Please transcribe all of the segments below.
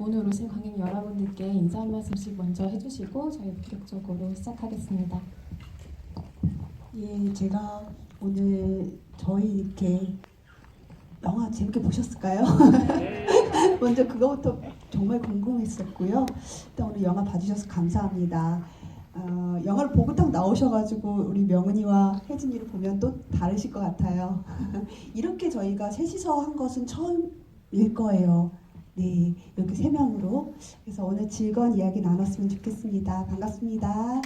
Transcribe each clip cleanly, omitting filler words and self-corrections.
오늘 오신 관객 여러분들께 인사 한 말씀씩 먼저 해주시고 저희 본격적으로 시작하겠습니다. 예, 제가 오늘 저희 이렇게 영화 재밌게 보셨을까요? 먼저 그거부터 정말 궁금했었고요. 일단 오늘 영화 봐주셔서 감사합니다. 영화를 보고 딱 나오셔가지고 우리 명은이와 혜진이를 보면 또 다르실 것 같아요. 이렇게 저희가 셋이서 한 것은 처음일 거예요. 네, 이렇게 세 명으로. 그래서 오늘 즐거운 이야기 나눴으면 좋겠습니다. 반갑습니다.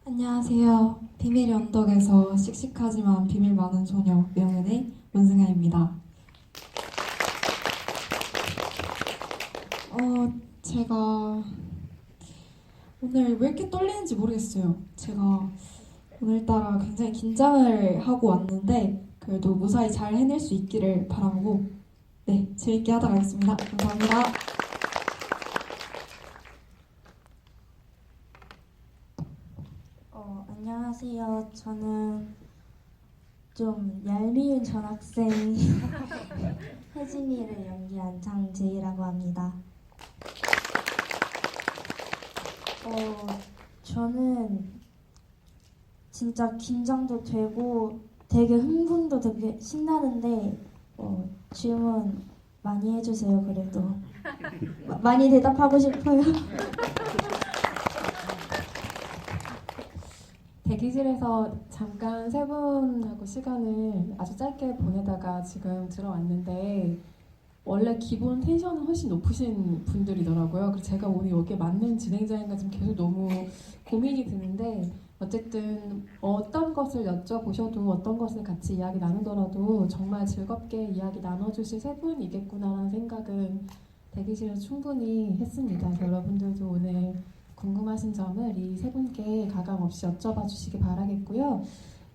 안녕하세요. 비밀의 언덕에서 씩씩하지만 비밀 많은 소녀 명은의 문승아입니다. 제가 오늘 왜 이렇게 떨리는지 모르겠어요. 제가 오늘따라 굉장히 긴장을 하고 왔는데 그래도 무사히 잘 해낼 수 있기를 바라보고 네, 재밌게 하다 가겠습니다. 감사합니다. 안녕하세요. 저는 좀 얄미운 전학생 혜진이를 연기한 장재희라고 합니다. 저는 진짜 긴장도 되고 되게 흥분도 되게 신나는데 질문 많이 해주세요. 그래도 많이 대답하고 싶어요. 대기실에서 잠깐 세 분하고 시간을 아주 짧게 보내다가 지금 들어왔는데 원래 기본 텐션은 훨씬 높으신 분들이더라고요. 그래서 제가 오늘 여기에 맞는 진행자인가 지금 계속 너무 고민이 드는데 어쨌든 어떤 것을 여쭤보셔도 어떤 것을 같이 이야기 나누더라도 정말 즐겁게 이야기 나눠주실 세 분이겠구나라는 생각은 대기실에서 충분히 했습니다. 그래서 여러분들도 오늘 궁금하신 점을 이 세 분께 가감 없이 여쭤봐 주시기 바라겠고요.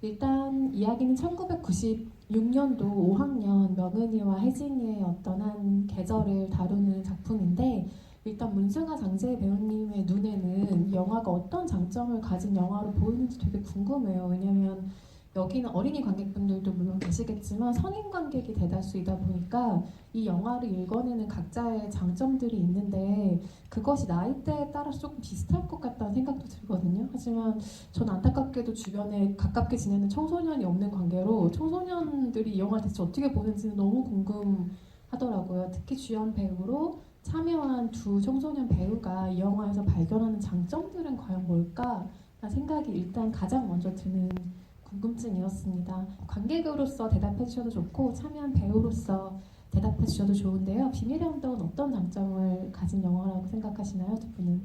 일단 이야기는 1996년도 5학년 명은이와 혜진이의 어떤 한 계절을 다루는 작품인데 일단 문승아 장재희 배우님의 눈에는 이 영화가 어떤 장점을 가진 영화로 보이는지 되게 궁금해요. 왜냐면 여기는 어린이 관객분들도 물론 계시겠지만 성인 관객이 대다수이다 보니까 이 영화를 읽어내는 각자의 장점들이 있는데 그것이 나이대에 따라서 조금 비슷할 것 같다는 생각도 들거든요. 하지만 전 안타깝게도 주변에 가깝게 지내는 청소년이 없는 관계로 청소년들이 이 영화를 대체 어떻게 보는지는 너무 궁금하더라고요. 특히 주연 배우로 참여한 두 청소년 배우가 이 영화에서 발견하는 장점들은 과연 뭘까? 라는 생각이 일단 가장 먼저 드는 궁금증이었습니다. 관객으로서 대답해 주셔도 좋고 참여한 배우로서 대답해 주셔도 좋은데요. 비밀의 언덕은 어떤 장점을 가진 영화라고 생각하시나요? 두 분은?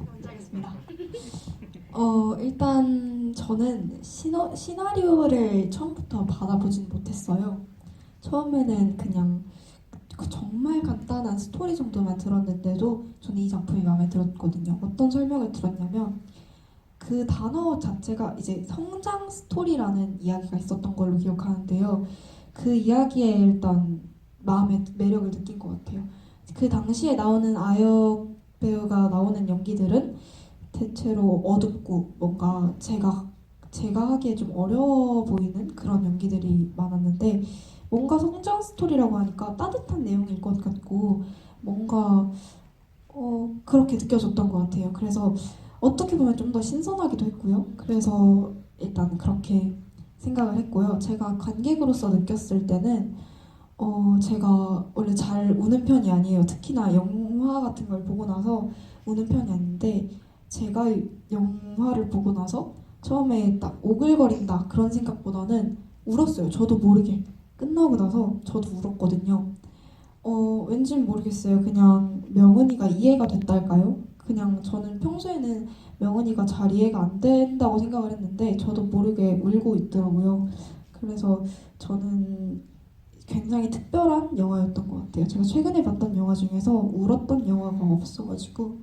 먼저 하겠습니다. 일단 저는 시나리오를 처음부터 받아보진 못했어요. 처음에는 그냥 정말 간단한 스토리 정도만 들었는데도 저는 이 작품이 마음에 들었거든요. 어떤 설명을 들었냐면 그 단어 자체가 이제 성장 스토리라는 이야기가 있었던 걸로 기억하는데요. 그 이야기에 일단 마음의 매력을 느낀 것 같아요. 그 당시에 나오는 아역 배우가 나오는 연기들은 대체로 어둡고 뭔가 제가 하기에 좀 어려워 보이는 그런 연기들이 많았는데 뭔가 성장 스토리라고 하니까 따뜻한 내용일 것 같고 뭔가 그렇게 느껴졌던 것 같아요. 그래서 어떻게 보면 좀 더 신선하기도 했고요. 그래서 일단 그렇게 생각을 했고요. 제가 관객으로서 느꼈을 때는 제가 원래 잘 우는 편이 아니에요. 특히나 영화 같은 걸 보고 나서 우는 편이 아닌데 제가 영화를 보고 나서 처음에 딱 오글거린다 그런 생각보다는 울었어요. 저도 모르게. 끝나고 나서 저도 울었거든요. 왠지는 모르겠어요. 그냥 명은이가 이해가 됐달까요? 그냥 저는 평소에는 명은이가 잘 이해가 안 된다고 생각을 했는데 저도 모르게 울고 있더라고요. 그래서 저는 굉장히 특별한 영화였던 것 같아요. 제가 최근에 봤던 영화 중에서 울었던 영화가 없어가지고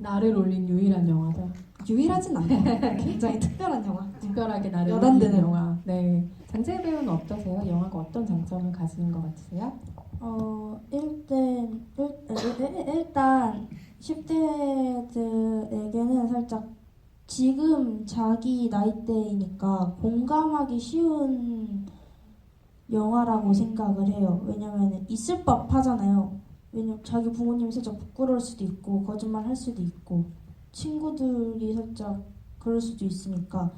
나를 올린 유일한 영화다. 유일하진 않아요. 굉장히 특별한 영화. 특별하게 나를 여단되는 올린 영화. 네. 장재희 배우는 어떠세요? 영화가 어떤 장점을 가지는 것 같으세요? 일단 10대들에게는 살짝 지금 자기 나이대이니까 공감하기 쉬운 영화라고 생각을 해요. 왜냐면 있을 법하잖아요. 왜냐면 자기 부모님이 살짝 부끄러울 수도 있고 거짓말 할 수도 있고 친구들이 살짝 그럴 수도 있으니까.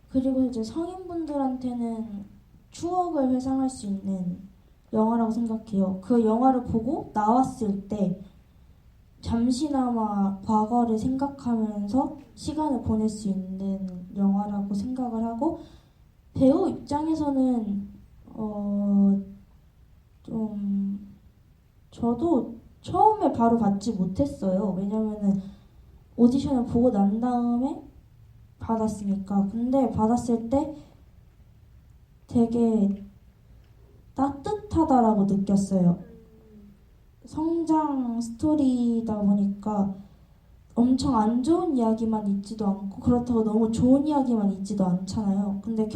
그리고 이제 성인분들한테는 추억을 회상할 수 있는 영화라고 생각해요. 그 영화를 보고 나왔을 때 잠시나마 과거를 생각하면서 시간을 보낼 수 있는 영화라고 생각을 하고, 배우 입장에서는 좀 저도 처음에 바로 받지 못했어요. 왜냐면은 오디션을 보고 난 다음에 받았으니까. 근데 받았을 때 되게 따뜻하다라고 느꼈어요. 성장 스토리다 보니까 엄청 안 좋은 이야기만 있지도 않고 그렇다고 너무 좋은 이야기만 있지도 않잖아요. 근데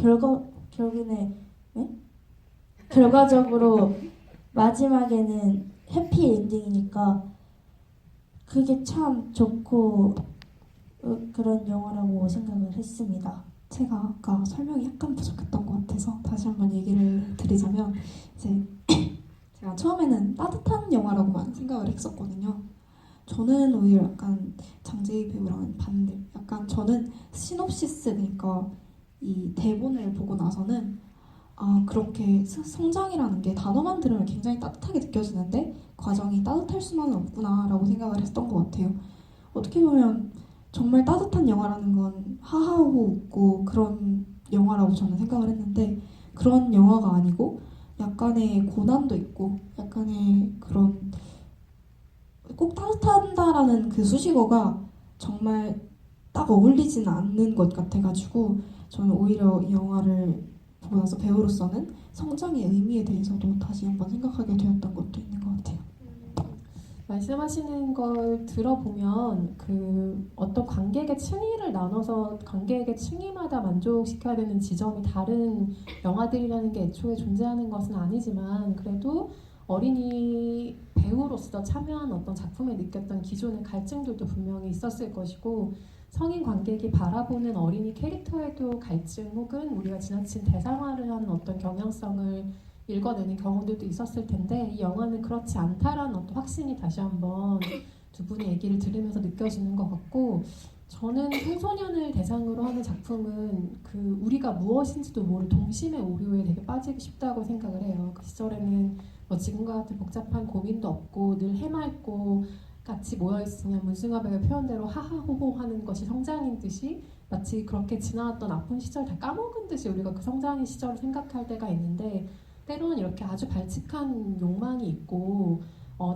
결과적으로 마지막에는 해피 엔딩이니까 그게 참 좋고 그런 영화라고 생각을 했습니다. 제가 아까 설명이 약간 부족했던 것 같아서 다시 한번 얘기를 드리자면, 이제 제가 처음에는 따뜻한 영화라고만 생각을 했었거든요. 저는 오히려 약간 장재희 배우랑은 반대. 약간 저는 시놉시스, 그러니까 이 대본을 보고 나서는 그렇게 성장이라는 게 단어만 들으면 굉장히 따뜻하게 느껴지는데 과정이 따뜻할 수만은 없구나라고 생각을 했던 것 같아요. 어떻게 보면 정말 따뜻한 영화라는 건 하하호호 웃고 그런 영화라고 저는 생각을 했는데, 그런 영화가 아니고 약간의 고난도 있고 약간의 그런, 꼭 따뜻하다라는 그 수식어가 정말 딱 어울리지는 않는 것 같아가지고 저는 오히려 이 영화를 보고 나서 배우로서는 성장의 의미에 대해서도 다시 한번 생각하게 되었던 것도 있는 것 같아요. 말씀하시는 걸 들어보면 그 어떤 관객의 층위를 나눠서 관객의 층위마다 만족시켜야 되는 지점이 다른 영화들이라는 게 애초에 존재하는 것은 아니지만, 그래도 어린이 배우로서 참여한 어떤 작품에 느꼈던 기존의 갈증들도 분명히 있었을 것이고, 성인 관객이 바라보는 어린이 캐릭터에도 갈증 혹은 우리가 지나친 대상화를 하는 어떤 경향성을 읽어내는 경우들도 있었을 텐데, 이 영화는 그렇지 않다라는 어떤 확신이 다시 한번 두 분의 얘기를 들으면서 느껴지는 것 같고, 저는 청소년을 대상으로 하는 작품은 그 우리가 무엇인지도 모를 동심의 오류에 되게 빠지기 쉽다고 생각을 해요. 그 시절에는 뭐 지금과 같은 복잡한 고민도 없고 늘 해맑고 같이 모여있으면 문승화 배우의 표현대로 하하호호 하는 것이 성장인 듯이, 마치 그렇게 지나왔던 아픈 시절 다 까먹은 듯이 우리가 그 성장의 시절을 생각할 때가 있는데, 때로는 이렇게 아주 발칙한 욕망이 있고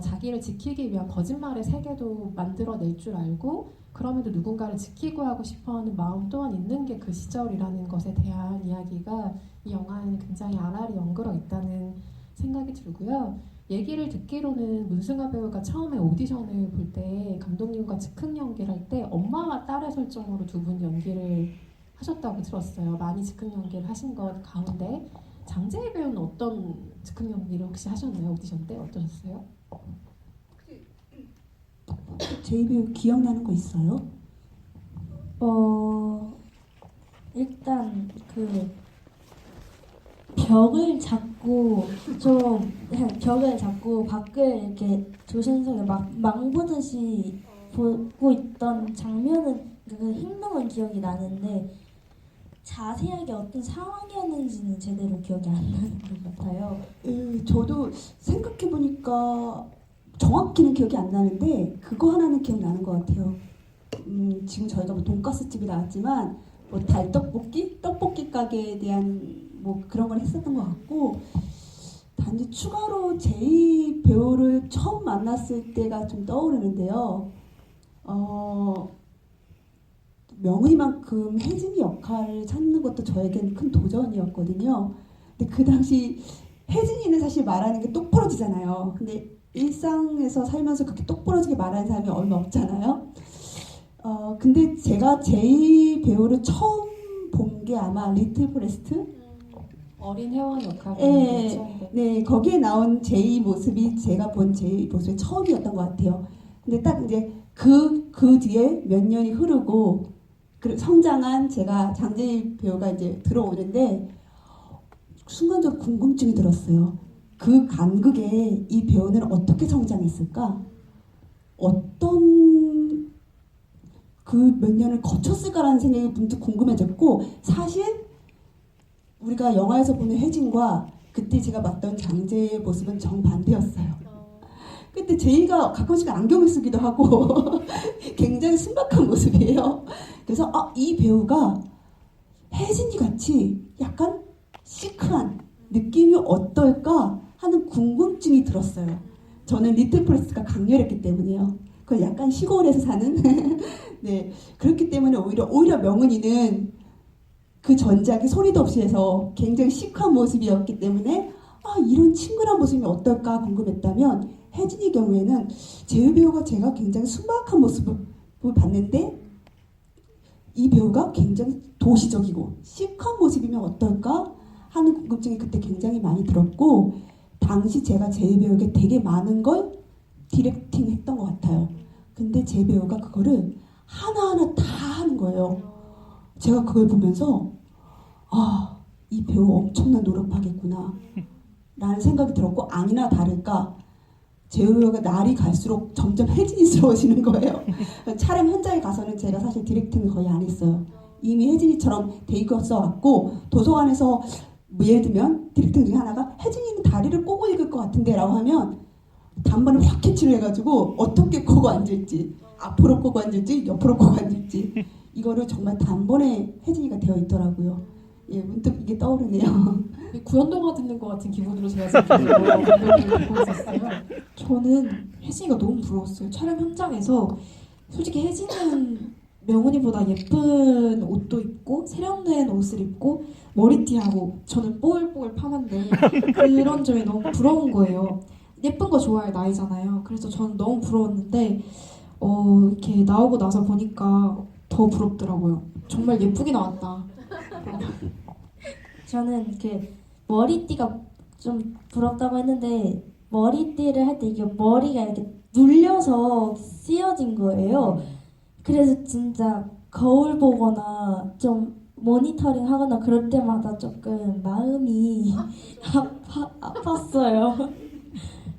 자기를 지키기 위한 거짓말의 세계도 만들어낼 줄 알고, 그럼에도 누군가를 지키고 하고 싶어하는 마음 또한 있는 게 그 시절이라는 것에 대한 이야기가 이 영화에는 굉장히 알알이 엉글어 있다는 생각이 들고요. 얘기를 듣기로는 문승아 배우가 처음에 오디션을 볼 때 감독님과 즉흥 연기를 할 때 엄마와 딸의 설정으로 두 분 연기를 하셨다고 들었어요. 많이 즉흥 연기를 하신 것 가운데 장재희 배우는 어떤 즉흥 연기를 혹시 하셨나요? 오디션 때 어떠셨어요? 제이 배우 기억나는 거 있어요? 일단 그 벽을 잡고 밖을 이렇게 조신성에 망 보듯이 보고 있던 장면은, 그 행동은 기억이 나는데 자세하게 어떤 상황이었는지는 제대로 기억이 안 나는 것 같아요. 저도 생각해보니까 정확히는 기억이 안 나는데 그거 하나는 기억나는 것 같아요. 지금 저희가 뭐 돈가스 집이 나왔지만 뭐 떡볶이 가게에 대한 뭐 그런 걸 했었던 것 같고, 단지 추가로 제이 배우를 처음 만났을 때가 좀 떠오르는데요. 명의만큼 혜진이 역할을 찾는 것도 저에겐 큰 도전이었거든요. 근데 그 당시 혜진이는 사실 말하는 게 똑부러지잖아요. 근데 일상에서 살면서 그렇게 똑부러지게 말하는 사람이 얼마 없잖아요. 근데 제가 제이 배우를 처음 본 게 아마 리틀 포레스트? 어린 회원 역할이었죠. 네, 거기에 나온 제이 모습이 제가 본 제이 모습이 처음이었던 것 같아요. 근데 딱 이제 그 뒤에 몇 년이 흐르고 그 성장한 제가 장재희 배우가 이제 들어오는데 순간적으로 궁금증이 들었어요. 그 간극에 이 배우는 어떻게 성장했을까? 어떤 그 몇 년을 거쳤을까라는 생각이 문득 궁금해졌고, 사실 우리가 영화에서 보는 혜진과 그때 제가 봤던 장재의 모습은 정반대였어요. 그때 제이가 가끔씩 안경을 쓰기도 하고 굉장히 순박한 모습이에요. 그래서 이 배우가 혜진이 같이 약간 시크한 느낌이 어떨까 하는 궁금증이 들었어요. 저는 리틀 프레스가 강렬했기 때문에요. 그 약간 시골에서 사는 네, 그렇기 때문에 오히려 명은이는 그 전작이 소리도 없이 해서 굉장히 시크한 모습이었기 때문에 이런 친근한 모습이 어떨까 궁금했다면, 혜진이 경우에는 재유 배우가 제가 굉장히 순박한 모습을 봤는데 이 배우가 굉장히 도시적이고 시크한 모습이면 어떨까 하는 궁금증이 그때 굉장히 많이 들었고, 당시 제가 재유 배우에게 되게 많은 걸 디렉팅 했던 것 같아요. 근데 재 배우가 그거를 하나하나 다 하는 거예요. 제가 그걸 보면서 이 배우 엄청난 노력하겠구나 라는 생각이 들었고, 아니나 다를까 재우 배우가 날이 갈수록 점점 혜진이스러워지는 거예요. 촬영 현장에 가서는 제가 사실 디렉팅을 거의 안 했어요. 이미 혜진이처럼 데이크업 써왔고, 도서관에서 뭐 예를 들면 디렉팅 중에 하나가 혜진이는 다리를 꼬고 읽을 것 같은데 라고 하면 단번에 확 캐치를 해가지고 어떻게 꼬고 앉을지, 앞으로 꼬고 앉을지 옆으로 꼬고 앉을지, 이거를 정말 단번에 혜진이가 되어 있더라고요. 예, 문득 이게 떠오르네요. 구연동화 듣는 것 같은 기분으로 제가 지금 감동을 받고 있었어요. 저는 혜진이가 너무 부러웠어요. 촬영 현장에서 솔직히 혜진은 명은이보다 예쁜 옷도 입고 세련된 옷을 입고 머리띠하고, 저는 뽀글뽀글 파마인데 그런 점이 너무 부러운 거예요. 예쁜 거 좋아할 나이잖아요. 그래서 저는 너무 부러웠는데 이렇게 나오고 나서 보니까 더 부럽더라고요. 정말 예쁘게 나왔다. 저는 이렇게 머리띠가 좀 부럽다고 했는데, 머리띠를 할 때 이게 머리가 이렇게 눌려서 씌어진 거예요. 그래서 진짜 거울 보거나 좀 모니터링 하거나 그럴 때마다 조금 마음이 아팠어요.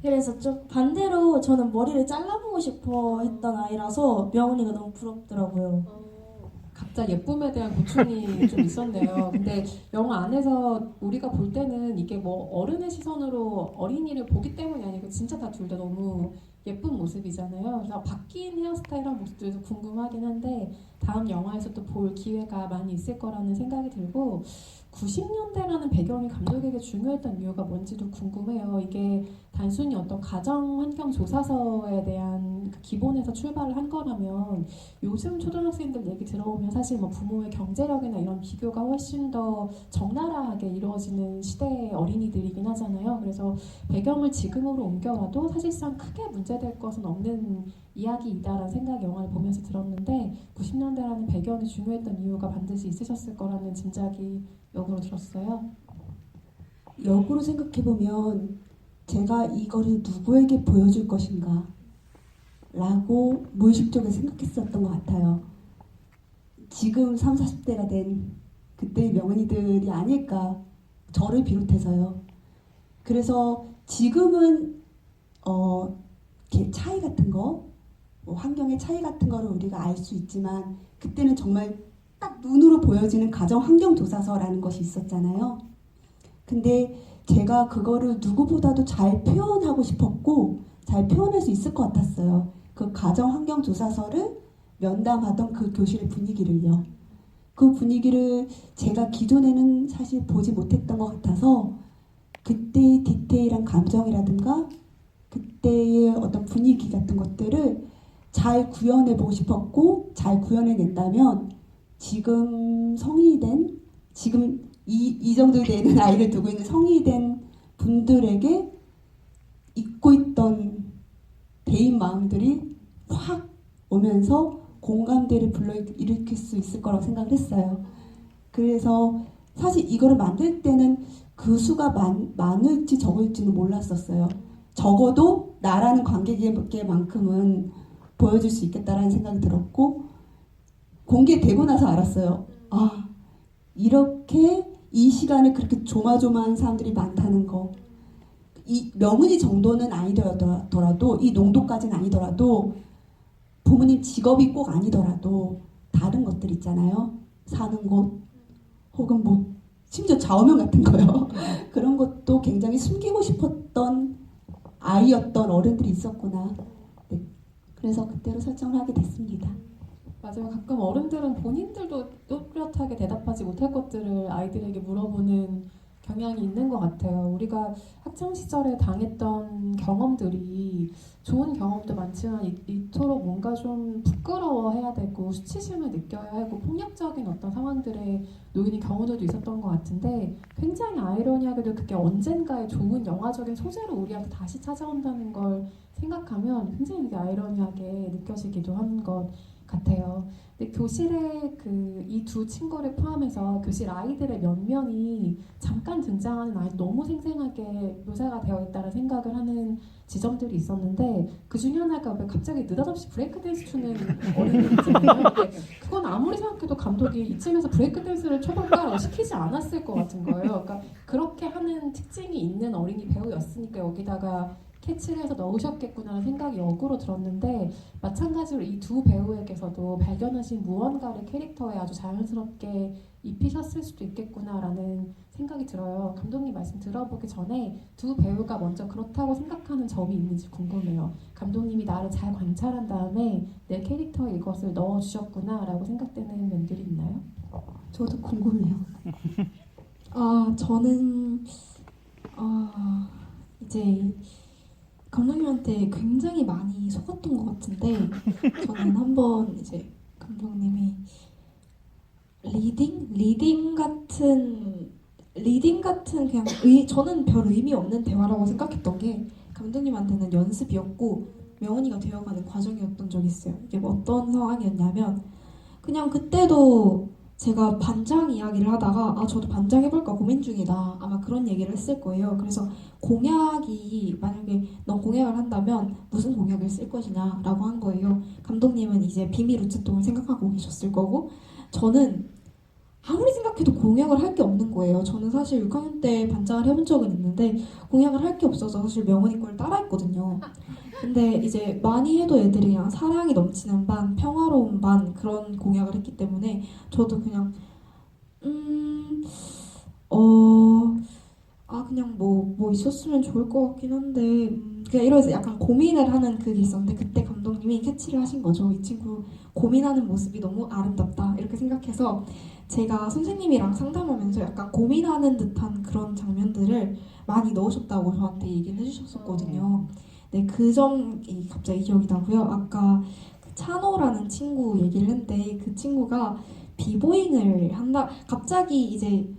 그래서 좀 반대로 저는 머리를 잘라보고 싶어 했던 아이라서 명은이가 너무 부럽더라고요. 각자 예쁨에 대한 고충이 좀 있었네요. 근데 영화 안에서 우리가 볼 때는 이게 뭐 어른의 시선으로 어린이를 보기 때문이 아니고 진짜 다 둘 다 너무 예쁜 모습이잖아요. 그래서 바뀐 헤어스타일한 모습들도 궁금하긴 한데 다음 영화에서 또 볼 기회가 많이 있을 거라는 생각이 들고, 90년대라는 배경이 감독에게 중요했던 이유가 뭔지도 궁금해요. 이게 단순히 어떤 가정 환경 조사서에 대한 그 기본에서 출발을 한 거라면, 요즘 초등학생들 얘기 들어보면 사실 뭐 부모의 경제력이나 이런 비교가 훨씬 더 적나라하게 이루어지는 시대의 어린이들이긴 하잖아요. 그래서 배경을 지금으로 옮겨와도 사실상 크게 문제될 것은 없는 이야기이다라는 생각이 영화를 보면서 들었는데, 90년대라는 배경이 중요했던 이유가 반드시 있으셨을 거라는 짐작이 역으로 들었어요. 역으로 생각해보면 제가 이거를 누구에게 보여줄 것인가 라고 무의식적으로 생각했었던 것 같아요. 지금 30, 40대가 된 그때의 명은이들이 아닐까, 저를 비롯해서요. 그래서 지금은 이렇게 차이 같은 거, 뭐 환경의 차이 같은 거를 우리가 알 수 있지만, 그때는 정말 딱 눈으로 보여지는 가정 환경 조사서라는 것이 있었잖아요. 근데 제가 그거를 누구보다도 잘 표현하고 싶었고 잘 표현할 수 있을 것 같았어요. 그 가정 환경 조사서를 면담하던 그 교실의 분위기를요. 그 분위기를 제가 기존에는 사실 보지 못했던 것 같아서, 그때의 디테일한 감정이라든가 그때의 어떤 분위기 같은 것들을 잘 구현해보고 싶었고, 잘 구현해낸다면 지금 성인이 된, 지금 이 정도 되는 아이를 두고 있는 성인이 된 분들에게 잊고 있던 대인 마음들이 확 오면서 공감대를 불러일으킬 수 있을 거라고 생각을 했어요. 그래서 사실 이거를 만들 때는 그 수가 많을지 적을지는 몰랐었어요. 적어도 나라는 관객에게만큼은 보여줄 수 있겠다라는 생각이 들었고, 공개되고 나서 알았어요. 아, 이렇게 이 시간에 그렇게 조마조마한 사람들이 많다는 거. 이 명은이 정도는 아니더라도 이 농도까지는 아니더라도 부모님 직업이 꼭 아니더라도 다른 것들 있잖아요. 사는 곳 혹은 뭐 심지어 좌우명 같은 거요. 그런 것도 굉장히 숨기고 싶었던 아이였던 어른들이 있었구나. 네. 그래서 그때로 설정을 하게 됐습니다. 맞아요. 가끔 어른들은 본인들도 또렷하게 대답하지 못할 것들을 아이들에게 물어보는 경향이 있는 것 같아요. 우리가 학창 시절에 당했던 경험들이 좋은 경험도 많지만 이토록 뭔가 좀 부끄러워해야 되고 수치심을 느껴야 하고 폭력적인 어떤 상황들에 놓이는 경우들도 있었던 것 같은데 굉장히 아이러니하게도 그게 언젠가의 좋은 영화적인 소재로 우리한테 다시 찾아온다는 걸 생각하면 굉장히 그게 아이러니하게 느껴지기도 한 것 같아요. 근데 교실에 이 두 친구를 포함해서 교실 아이들의 면면이 잠깐 등장하는 아이 너무 생생하게 묘사가 되어 있다는 생각을 하는 지점들이 있었는데 그 중에 하나가 왜 갑자기 느닷없이 브레이크 댄스 추는 어린이 있잖아요. 근데 그건 아무리 생각해도 감독이 이쯤에서 브레이크 댄스를 춰볼까라고 시키지 않았을 것 같은 거예요. 그러니까 그렇게 하는 특징이 있는 어린이 배우였으니까 여기다가 캐치를 해서 넣으셨겠구나라는 생각이 역으로 들었는데 마찬가지로 이 두 배우에게서도 발견하신 무언가를 캐릭터에 아주 자연스럽게 입히셨을 수도 있겠구나라는 생각이 들어요. 감독님 말씀 들어보기 전에 두 배우가 먼저 그렇다고 생각하는 점이 있는지 궁금해요. 감독님이 나를 잘 관찰한 다음에 내 캐릭터에 이것을 넣어주셨구나라고 생각되는 면들이 있나요? 저도 궁금해요. 저는 이제 감독님한테 굉장히 많이 속았던 것 같은데 저는 한번 이제 감독님이 리딩 같은 그냥 저는 별 의미 없는 대화라고 생각했던 게 감독님한테는 연습이었고 명언이가 되어가는 과정이었던 적이 있어요. 이게 뭐 어떤 상황이었냐면 그냥 그때도 제가 반장 이야기를 하다가 저도 반장 해볼까 고민 중이다 아마 그런 얘기를 했을 거예요. 그래서 공약이 만약에 넌 공약을 한다면 무슨 공약을 쓸 것이냐 라고 한 거예요. 감독님은 이제 비밀 우체통을 생각하고 계셨을 거고 저는 아무리 생각해도 공약을 할 게 없는 거예요. 저는 사실 6학년 때 반장을 해본 적은 있는데 공약을 할 게 없어서 사실 명언이 걸 따라했거든요. 근데 이제 많이 해도 애들이 그냥 사랑이 넘치는 반, 평화로운 반 그런 공약을 했기 때문에 저도 그냥 그냥 뭐 있었으면 좋을 것 같긴 한데 그냥 이러면서 약간 고민을 하는 그게 있었는데 그때 감독님이 캐치를 하신 거죠. 이 친구 고민하는 모습이 너무 아름답다 이렇게 생각해서 제가 선생님이랑 상담하면서 약간 고민하는 듯한 그런 장면들을 많이 넣으셨다고 저한테 얘기를 해주셨었거든요. 네, 그 점이 갑자기 기억이 나고요. 아까 그 찬호라는 친구 얘기를 했는데 그 친구가 비보잉을 한다. 갑자기 이제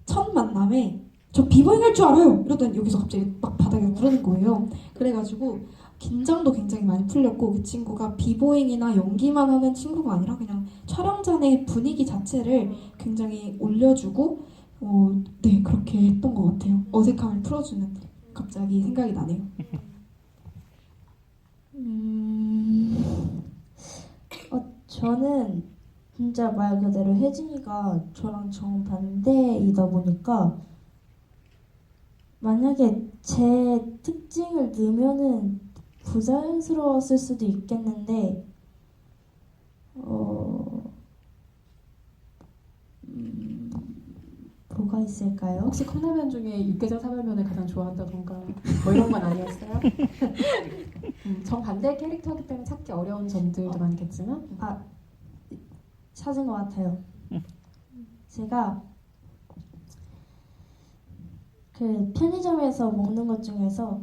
첫 만남에 저 비보잉 할 줄 알아요. 이러더니 여기서 갑자기 막 바닥에 누르는 거예요. 그래가지고 긴장도 굉장히 많이 풀렸고 그 친구가 비보잉이나 연기만 하는 친구가 아니라 그냥 촬영장의 분위기 자체를 굉장히 올려주고 네 그렇게 했던 것 같아요. 어색함을 풀어주는 갑자기 생각이 나네요. 저는 진짜 말 그대로 혜진이가 저랑 정반대이다 보니까 만약에 제 특징을 넣으면은 부자연스러웠을 수도 있겠는데 뭐가 있을까요? 혹시 컵라면 중에 육개장 사발면을 가장 좋아한다던가 뭐 이런 건 아니었어요? 정반대의 캐릭터이기 때문에 찾기 어려운 점들도 많겠지만 찾은 것 같아요. 제가 그 편의점에서 먹는 것 중에서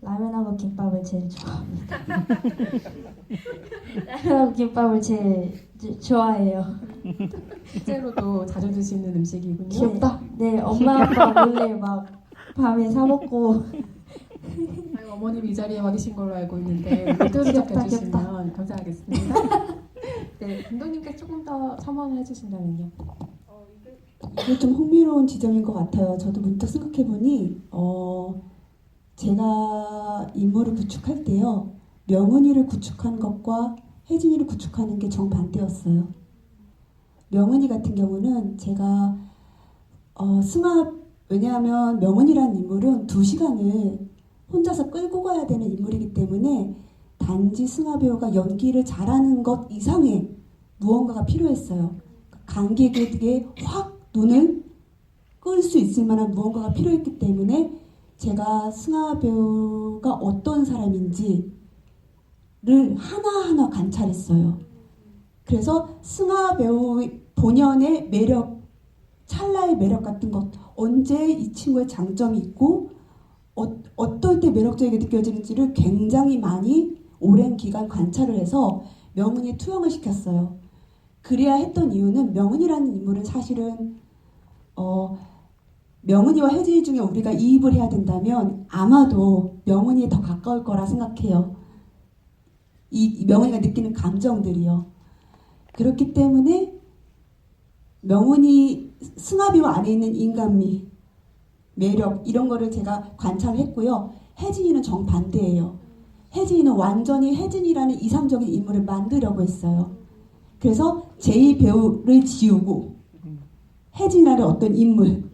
라면하고 김밥을 제일 좋아합니다. 라면하고 김밥을 제일 좋아해요. 실제로도 자주 드시는 음식이군요. 귀엽다. 네, 엄마 아빠 몰래 막 밤에 사 먹고. 아유, 어머님이 이 자리에 와 계신 걸로 알고 있는데 의도적해 주시면 감사하겠습니다. 네, 감독님께 조금 더 첨언을 해주신다면요. 이게 좀 흥미로운 지점인 것 같아요. 저도 문득 생각해보니 제가 인물을 구축할 때요. 명은이를 구축한 것과 혜진이를 구축하는 게 정반대였어요. 명은이 같은 경우는 제가 왜냐하면 명은이라는 인물은 2시간을 혼자서 끌고 가야 되는 인물이기 때문에 단지 승하 배우가 연기를 잘하는 것 이상의 무언가가 필요했어요. 관객에게 확 눈을 끌 수 있을 만한 무언가가 필요했기 때문에 제가 승하 배우가 어떤 사람인지를 하나하나 관찰했어요. 그래서 승하 배우의 본연의 매력, 찰나의 매력 같은 것, 언제 이 친구의 장점이 있고 어떨 때 매력적이게 느껴지는지를 굉장히 많이 오랜 기간 관찰을 해서 명은이에 투영을 시켰어요. 그래야 했던 이유는 명은이라는 인물은 사실은 명은이와 혜진이 중에 우리가 이입을 해야 된다면 아마도 명은이에 더 가까울 거라 생각해요. 이 명은이가 느끼는 감정들이요. 그렇기 때문에 명은이 승하비호 안에 있는 인간미, 매력 이런 거를 제가 관찰했고요. 혜진이는 정반대예요. 혜진이는 완전히 혜진이라는 이상적인 인물을 만들려고 했어요. 그래서 제2 배우를 지우고 혜진이라는 어떤 인물.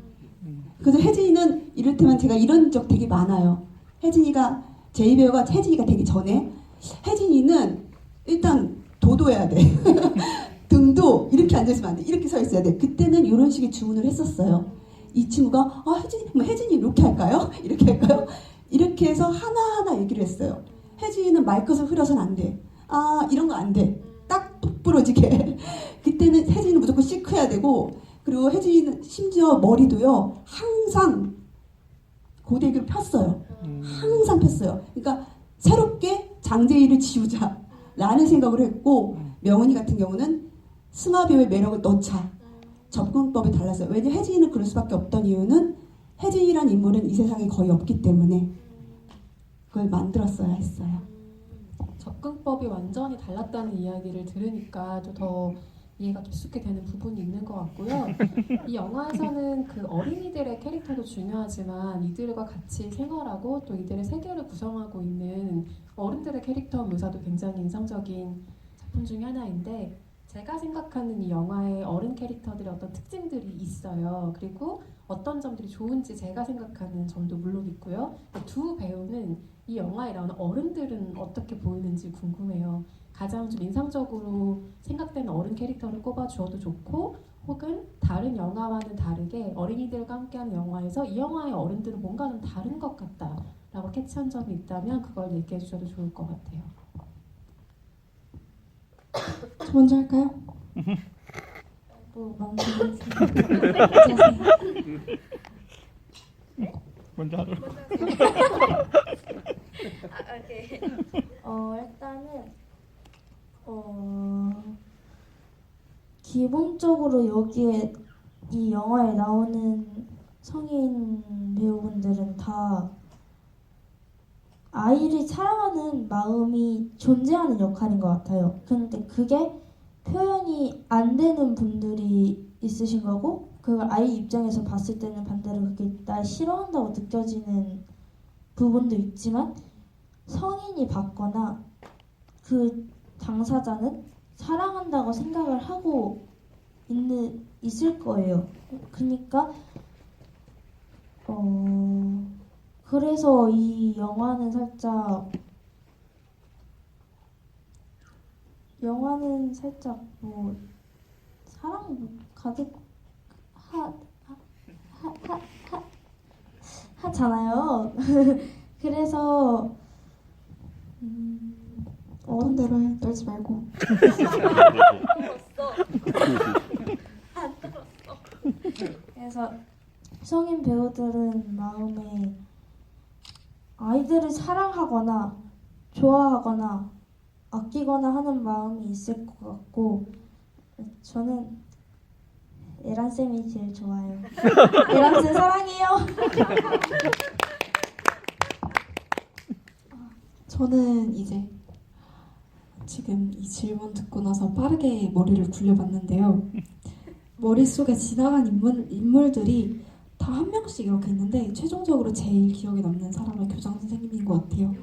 그래서 혜진이는 이를테면 제가 이런 적 되게 많아요. 혜진이가 제2 배우가 혜진이가 되기 전에 혜진이는 일단 도도해야 돼. 등도 이렇게 앉아있으면 안 돼. 이렇게 서 있어야 돼. 그때는 이런 식의 주문을 했었어요. 이 친구가 혜진이 이렇게 할까요? 이렇게 할까요? 이렇게 해서 하나하나 얘기를 했어요. 혜진이는 마이크에서 흐려서는 안 돼. 이런 거 안 돼. 딱 부러지게. 그때는 혜진이는 무조건 시크해야 되고, 그리고 혜진이는 심지어 머리도요 항상 고데기를 폈어요. 항상 폈어요. 그러니까 새롭게 장재희를 지우자라는 생각을 했고, 명은이 같은 경우는 승하배우의 매력을 넣자. 접근법이 달랐어요. 왜냐면 혜진이는 그럴 수밖에 없던 이유는 혜진이란 인물은 이 세상에 거의 없기 때문에 그걸 만들었어야 했어요. 접근법이 완전히 달랐다는 이야기를 들으니까 또 더 이해가 깊숙이 되는 부분이 있는 것 같고요. 이 영화에서는 그 어린이들의 캐릭터도 중요하지만 이들과 같이 생활하고 또 이들의 세계를 구성하고 있는 어른들의 캐릭터 묘사도 굉장히 인상적인 작품 중에 하나인데, 제가 생각하는 이 영화의 어른 캐릭터들의 어떤 특징들이 있어요. 그리고 어떤 점들이 좋은지 제가 생각하는 점도 물론 있고요. 두 배우는 이 영화에 나오는 어른들은 어떻게 보이는지 궁금해요. 가장 좀 인상적으로 생각되는 어른 캐릭터를 꼽아주어도 좋고, 혹은 다른 영화와는 다르게 어린이들과 함께하는 영화에서 이 영화의 어른들은 뭔가 좀 다른 것 같다라고 캐치한 점이 있다면 그걸 얘기해 주셔도 좋을 것 같아요. 저 먼저 할까요? 먼저 하도록. 일단은 기본적으로 여기에 이 영화에 나오는 성인 배우분들은 다 아이를 사랑하는 마음이 존재하는 역할인 것 같아요. 근데 그게 표현이 안 되는 분들이 있으신 거고, 그걸 아이 입장에서 봤을 때는 반대로 그게 날 싫어한다고 느껴지는 부분도 있지만, 성인이 봤거나 그 당사자는 사랑한다고 생각을 하고 있을 거예요. 그러니까 그래서 이 영화는 살짝 뭐 사랑 가득 하잖아요. 그래서 어떤 대로 해. 떨지 말고. 그래서 성인 배우들은 마음에 아이들을 사랑하거나 좋아하거나 아끼거나 하는 마음이 있을 것 같고, 저는 에란쌤이 제일 좋아요. 에란쌤 사랑해요. 저는 이제 지금 이 질문 듣고 나서 빠르게 머리를 굴려봤는데요. 머릿속에 지나간 인물들이 다 한 명씩 이렇게 있는데 최종적으로 제일 기억에 남는 사람은 교장 선생님인 것 같아요.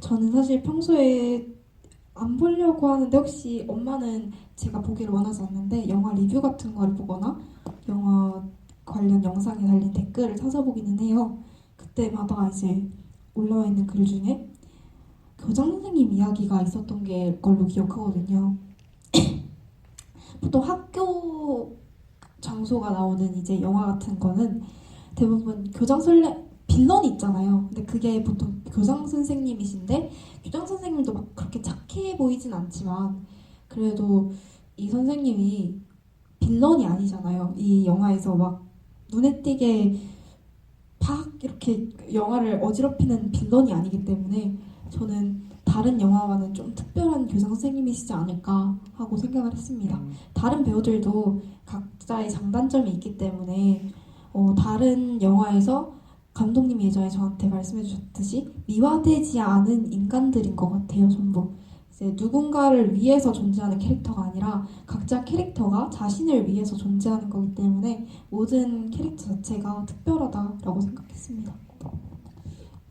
저는 사실 평소에 안 보려고 하는데 혹시 엄마는 제가 보기를 원하지 않는데 영화 리뷰 같은 거를 보거나 영화 관련 영상에 달린 댓글을 찾아보기는 해요. 그때마다 이제 올라와 있는 글 중에 교장 선생님 이야기가 있었던 게 걸로 기억하거든요. 보통 학교 장소가 나오는 이제 영화 같은 거는 대부분 빌런이 있잖아요. 근데 그게 보통 교장 선생님이신데 교장 선생님도 막 그렇게 착해 보이진 않지만 그래도 이 선생님이 빌런이 아니잖아요. 이 영화에서 막 눈에 띄게 팍 이렇게 영화를 어지럽히는 빌런이 아니기 때문에 저는 다른 영화와는 좀 특별한 교장 선생님이시지 않을까 하고 생각을 했습니다. 다른 배우들도 각자의 장단점이 있기 때문에 다른 영화에서 감독님이 예전에 저한테 말씀해 주셨듯이 미화되지 않은 인간들인 것 같아요, 전부. 이제 누군가를 위해서 존재하는 캐릭터가 아니라 각자 캐릭터가 자신을 위해서 존재하는 거기 때문에 모든 캐릭터 자체가 특별하다라고 생각했습니다.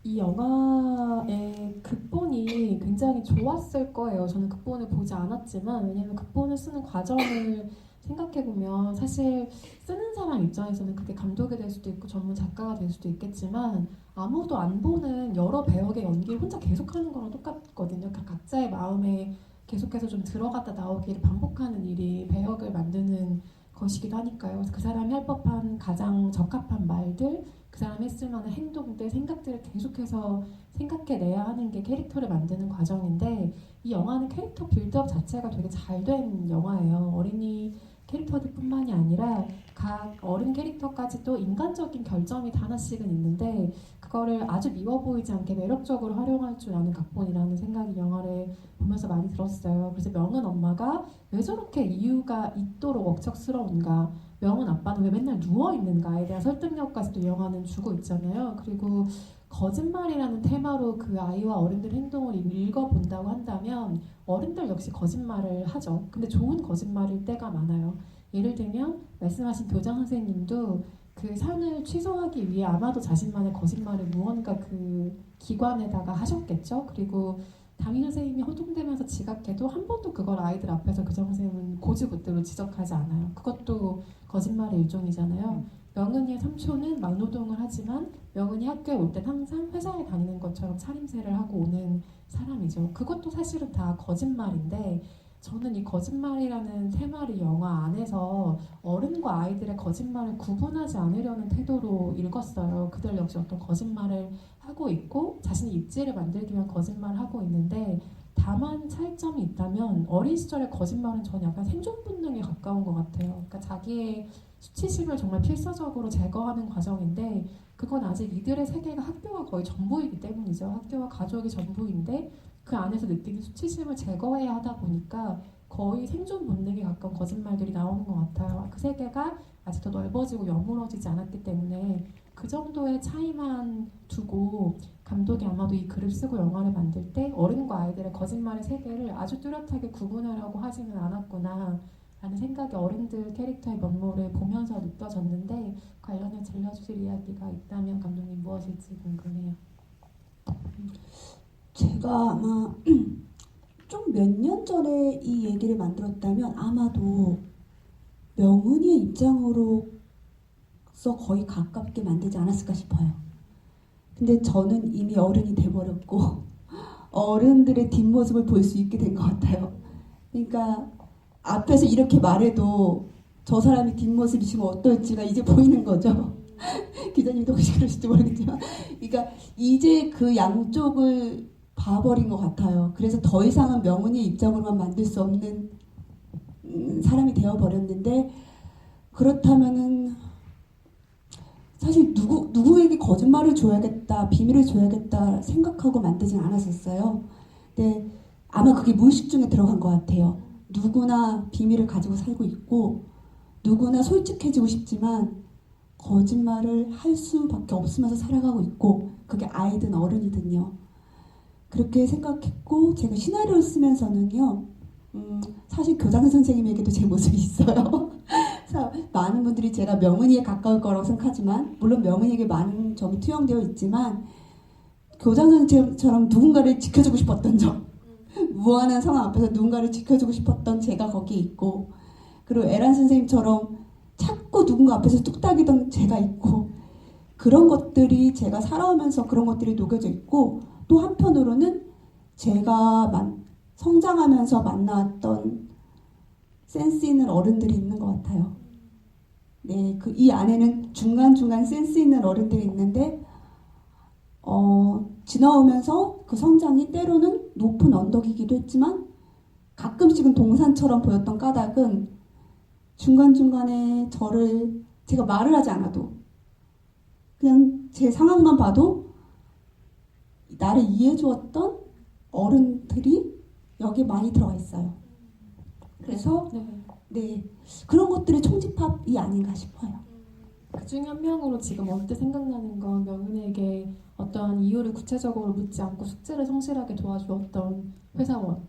이 영화의 극본이 굉장히 좋았을 거예요. 저는 극본을 보지 않았지만 왜냐하면 극본을 쓰는 과정을 생각해보면 사실 쓰는 사람 입장에서는 그게 감독이 될 수도 있고 전문 작가가 될 수도 있겠지만 아무도 안 보는 여러 배역의 연기를 혼자 계속하는 거랑 똑같거든요. 그러니까 각자의 마음에 계속해서 좀 들어갔다 나오기를 반복하는 일이 배역을 만드는 것이기도 하니까요. 그래서 그 사람이 할 법한 가장 적합한 말들, 그 사람이 했을 만한 행동들, 생각들을 계속해서 생각해내야 하는 게 캐릭터를 만드는 과정인데 이 영화는 캐릭터 빌드업 자체가 되게 잘 된 영화예요. 어린이 캐릭터들뿐만이 아니라 각 어른 캐릭터까지도 인간적인 결점이 다 하나씩은 있는데 그거를 아주 미워 보이지 않게 매력적으로 활용할 줄 아는 각본이라는 생각이 영화를 보면서 많이 들었어요. 그래서 명은 엄마가 왜 저렇게 이유가 있도록 억척스러운가, 명은 아빠는 왜 맨날 누워있는가에 대한 설득력까지도 이 영화는 주고 있잖아요. 그리고 거짓말이라는 테마로 그 아이와 어른들의 행동을 읽어본다고 한다면 어른들 역시 거짓말을 하죠. 근데 좋은 거짓말일 때가 많아요. 예를 들면 말씀하신 교장 선생님도 그 상을 취소하기 위해 아마도 자신만의 거짓말을 무언가 그 기관에다가 하셨겠죠. 그리고 담임 선생님이 허둥대면서 지각해도 한 번도 그걸 아이들 앞에서 교장 선생님은 고지고대로 지적하지 않아요. 그것도 거짓말의 일종이잖아요. 명은이의 삼촌은 막노동을 하지만 명은이 학교에 올 땐 항상 회사에 다니는 것처럼 차림새를 하고 오는 사람이죠. 그것도 사실은 다 거짓말인데 저는 이 거짓말이라는 테마를 영화 안에서 어른과 아이들의 거짓말을 구분하지 않으려는 태도로 읽었어요. 그들 역시 어떤 거짓말을 하고 있고 자신의 입지를 만들기 위한 거짓말을 하고 있는데 다만 차이점이 있다면 어린 시절의 거짓말은 저는 약간 생존 본능에 가까운 것 같아요. 그러니까 자기의 수치심을 정말 필사적으로 제거하는 과정인데 그건 아직 이들의 세계가 학교가 거의 전부이기 때문이죠. 학교와 가족이 전부인데 그 안에서 느끼는 수치심을 제거해야 하다 보니까 거의 생존 본능에 가까운 거짓말들이 나오는 것 같아요. 그 세계가 아직 더 넓어지고 여물어지지 않았기 때문에 그 정도의 차이만 두고 감독이 아마도 이 글을 쓰고 영화를 만들 때 어른과 아이들의 거짓말의 세계를 아주 뚜렷하게 구분하려고 하지는 않았구나 라는 생각이 어른들 캐릭터의 면모를 보면서 느껴졌는데 관련해 들려주실 이야기가 있다면 감독님 무엇일지 궁금해요. 제가 아마 좀 몇 년 전에 이 얘기를 만들었다면 아마도 명은이의 입장으로서 거의 가깝게 만들지 않았을까 싶어요. 근데 저는 이미 어른이 돼버렸고 어른들의 뒷모습을 볼 수 있게 된 것 같아요. 그러니까 앞에서 이렇게 말해도 저 사람이 뒷모습이시면 어떨지가 이제 보이는 거죠. 기자님도 혹시 그러실지 모르겠지만 그러니까 이제 그 양쪽을 봐버린 것 같아요. 그래서 더 이상은 명은이의 입장으로만 만들 수 없는 사람이 되어버렸는데 그렇다면은 사실 누구에게 거짓말을 줘야겠다, 비밀을 줘야겠다 생각하고 만들진 않았었어요. 근데 아마 그게 무의식 중에 들어간 것 같아요. 누구나 비밀을 가지고 살고 있고 누구나 솔직해지고 싶지만 거짓말을 할 수밖에 없으면서 살아가고 있고 그게 아이든 어른이든요. 그렇게 생각했고 제가 시나리오를 쓰면서는요. 사실 교장 선생님에게도 제 모습이 있어요. 그래서 많은 분들이 제가 명은이에 가까울 거라고 생각하지만 물론 명은이에게 많은 점이 투영되어 있지만 교장 선생님처럼 누군가를 지켜주고 싶었던 점 무한한 상황 앞에서 누군가를 지켜주고 싶었던 제가 거기에 있고, 그리고 에란 선생님처럼 자꾸 누군가 앞에서 뚝딱이던 제가 있고, 그런 것들이 제가 살아오면서 그런 것들이 녹여져 있고, 또 한편으로는 제가 성장하면서 만나왔던 센스 있는 어른들이 있는 것 같아요. 네, 이 안에는 중간중간 센스 있는 어른들이 있는데, 지나오면서 그 성장이 때로는 높은 언덕이기도 했지만 가끔씩은 동산처럼 보였던 까닭은 중간중간에 제가 말을 하지 않아도 그냥 제 상황만 봐도 나를 이해해 주었던 어른들이 여기 많이 들어가 있어요. 그래서 네, 그런 것들의 총집합이 아닌가 싶어요. 그 중에 한 명으로 지금 언뜻 생각나는 건 명은에게 어떠한 이유를 구체적으로 묻지 않고 숙제를 성실하게 도와주었던 회사원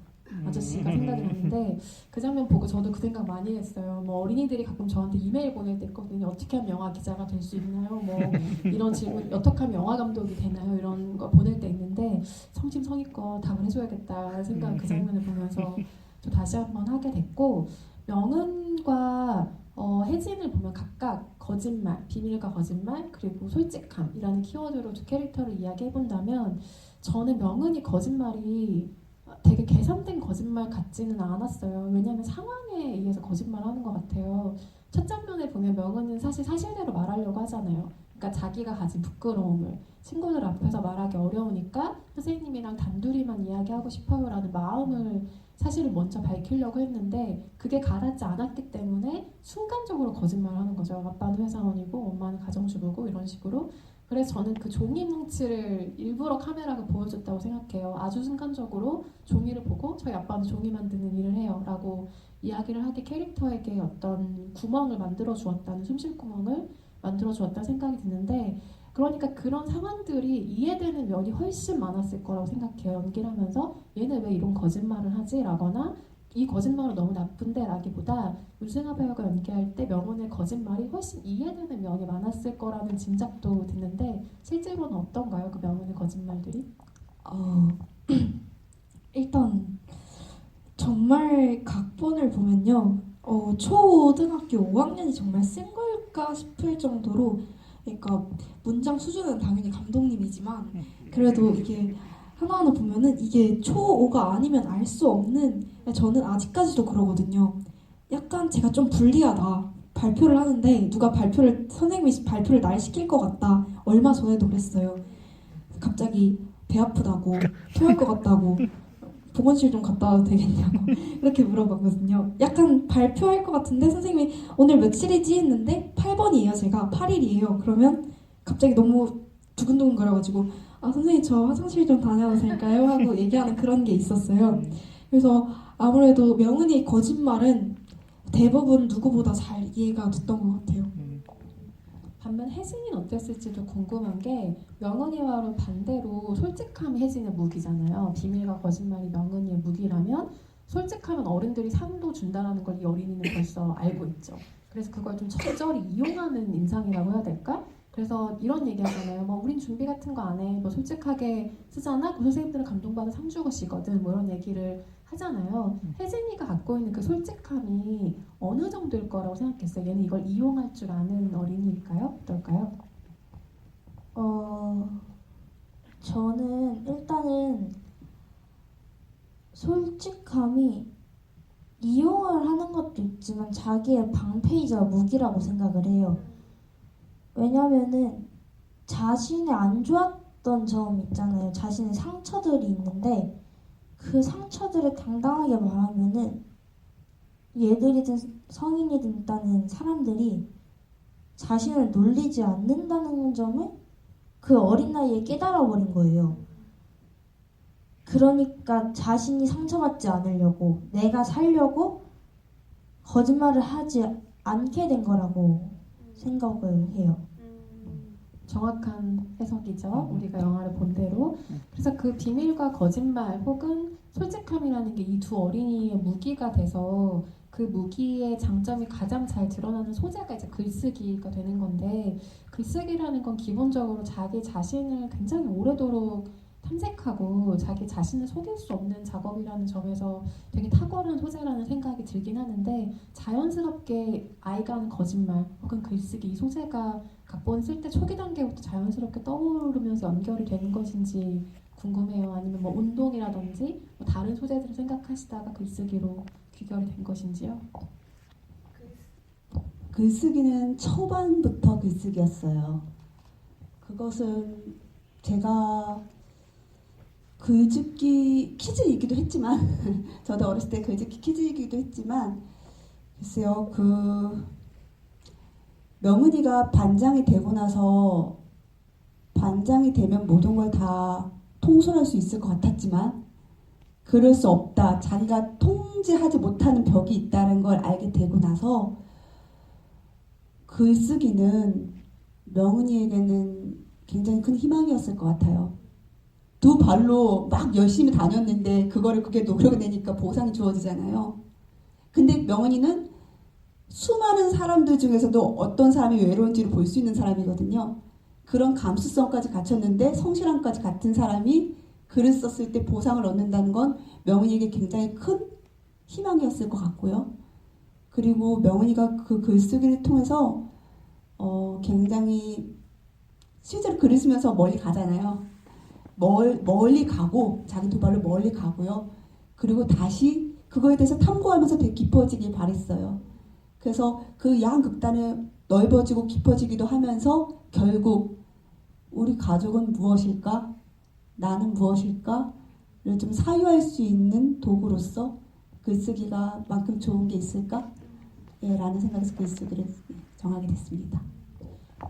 아저씨가 생각이 나는데, 그 장면 보고 저도 그 생각 많이 했어요. 뭐 어린이들이 가끔 저한테 이메일 보낼 때 있거든요. 어떻게 하면 영화 기자가 될 수 있나요? 뭐 이런 질문, 어떻게 하면 영화 감독이 되나요? 이런 거 보낼 때 있는데 성심성의껏 답을 해줘야겠다는 생각을 그 장면을 보면서 또 다시 한번 하게 됐고, 명은과 혜진을 보면 각각 거짓말, 비밀과 거짓말, 그리고 솔직함이라는 키워드로 두 캐릭터를 이야기해본다면, 저는 명은이 거짓말이 되게 계산된 거짓말 같지는 않았어요. 왜냐하면 상황에 의해서 거짓말하는 것 같아요. 첫 장면에 보면 명은은 사실 사실대로 말하려고 하잖아요. 그러니까 자기가 가진 부끄러움을 친구들 앞에서 말하기 어려우니까 선생님이랑 단둘이만 이야기하고 싶어요라는 마음을 사실은 먼저 밝히려고 했는데, 그게 가닿지 않았기 때문에 순간적으로 거짓말하는 거죠. 아빠는 회사원이고 엄마는 가정주부고 이런 식으로. 그래서 저는 그 종이 뭉치를 일부러 카메라가 보여줬다고 생각해요. 아주 순간적으로 종이를 보고 저희 아빠는 종이 만드는 일을 해요 라고 이야기를 하게 캐릭터에게 어떤 구멍을 만들어 주었다는, 숨쉴 구멍을 만들어 주었다는 생각이 드는데, 그러니까 그런 상황들이 이해되는 면이 훨씬 많았을 거라고 생각해요. 연기를 하면서 얘는 왜 이런 거짓말을 하지? 라거나 이 거짓말은 너무 나쁜데 라기보다 윤승아 배우가 연기할 때 명훈의 거짓말이 훨씬 이해되는 면이 많았을 거라는 짐작도 드는데, 실제로는 어떤가요? 그 명훈의 거짓말들이? 일단 정말 각본을 보면요, 초등학교 5학년이 정말 쓴 걸까 싶을 정도로, 그러니까 문장 수준은 당연히 감독님이지만 그래도 이게 하나하나 보면은 이게 초5가 아니면 알 수 없는, 저는 아직까지도 그러거든요. 약간 제가 좀 불리하다. 발표를 하는데 선생님이 발표를 날 시킬 것 같다. 얼마 전에도 그랬어요. 갑자기 배 아프다고, 토할 것 같다고, 보건실 좀 갔다 와도 되겠냐고 이렇게 물어봤거든요. 약간 발표할 것 같은데 선생님이 오늘 며칠이지 했는데 8번이에요. 제가 8일이에요. 그러면 갑자기 너무 두근두근 거려가지고 선생님 저 화장실 좀 다녀도 될까요? 하고 얘기하는 그런 게 있었어요. 그래서 아무래도 명은이의 거짓말은 대부분 누구보다 잘 이해가 됐던 것 같아요. 반면 혜진이는 어땠을지도 궁금한 게, 명은이와는 반대로 솔직함이 혜진의 무기잖아요. 비밀과 거짓말이 명은이의 무기라면 솔직하면 어른들이 상도 준다는 걸 이 어린이는 벌써 알고 있죠. 그래서 그걸 좀 적절히 이용하는 인상이라고 해야 될까? 그래서 이런 얘기 하잖아요. 뭐 우린 준비 같은 거 안 해. 뭐 솔직하게 쓰잖아. 그 선생님들은 감동받아 상 주고시거든. 뭐 이런 얘기를 하잖아요. 혜진이가 갖고 있는 그 솔직함이 어느 정도일 거라고 생각했어요? 얘는 이걸 이용할 줄 아는 어린이일까요? 어떨까요? 저는 일단은 솔직함이 이용을 하는 것도 있지만 자기의 방패이자 무기라고 생각을 해요. 왜냐면은 자신의 안 좋았던 점 있잖아요. 자신의 상처들이 있는데 그 상처들을 당당하게 말하면은 얘들이든 성인이든 일단은 사람들이 자신을 놀리지 않는다는 점을 그 어린 나이에 깨달아 버린 거예요. 그러니까 자신이 상처받지 않으려고, 내가 살려고 거짓말을 하지 않게 된 거라고 생각을 해요. 정확한 해석이죠. 우리가 영화를 본 대로. 그래서 그 비밀과 거짓말 혹은 솔직함이라는 게 이 두 어린이의 무기가 돼서, 그 무기의 장점이 가장 잘 드러나는 소재가 이제 글쓰기가 되는 건데, 글쓰기라는 건 기본적으로 자기 자신을 굉장히 오래도록 탐색하고 자기 자신을 속일 수 없는 작업이라는 점에서 되게 탁월한 소재라는 생각이 들긴 하는데, 자연스럽게 아이가 하는 거짓말 혹은 글쓰기, 이 소재가 각본 쓸 때 초기 단계부터 자연스럽게 떠오르면서 연결이 되는 것인지 궁금해요. 아니면 뭐 운동이라든지 뭐 다른 소재들을 생각하시다가 글쓰기로 귀결이 된 것인지요? 글쓰기는 초반부터 글쓰기였어요. 그것은 제가 글짓기 퀴즈이기도 했지만 저도 어렸을 때 글짓기 퀴즈이기도 했지만, 글쎄요, 명은이가 반장이 되고 나서 반장이 되면 모든 걸 다 통솔할 수 있을 것 같았지만 그럴 수 없다. 자기가 통제하지 못하는 벽이 있다는 걸 알게 되고 나서 글쓰기는 명은이에게는 굉장히 큰 희망이었을 것 같아요. 두 발로 막 열심히 다녔는데 그게 노력을 내니까 보상이 주어지잖아요. 근데 명은이는 수많은 사람들 중에서도 어떤 사람이 외로운지를 볼 수 있는 사람이거든요. 그런 감수성까지 갖췄는데 성실함까지 같은 사람이 글을 썼을 때 보상을 얻는다는 건 명은이에게 굉장히 큰 희망이었을 것 같고요. 그리고 명은이가 그 글쓰기를 통해서 굉장히 실제로 글을 쓰면서 멀리 가잖아요. 멀리 가고 자기 두 발로 멀리 가고요. 그리고 다시 그거에 대해서 탐구하면서 되게 깊어지길 바랬어요. 그래서 그 양극단을 넓어지고 깊어지기도 하면서 결국 우리 가족은 무엇일까? 나는 무엇일까?를 좀 사유할 수 있는 도구로서 글쓰기가 만큼 좋은 게 있을까? 라는 생각에서 글쓰기를 정하게 됐습니다.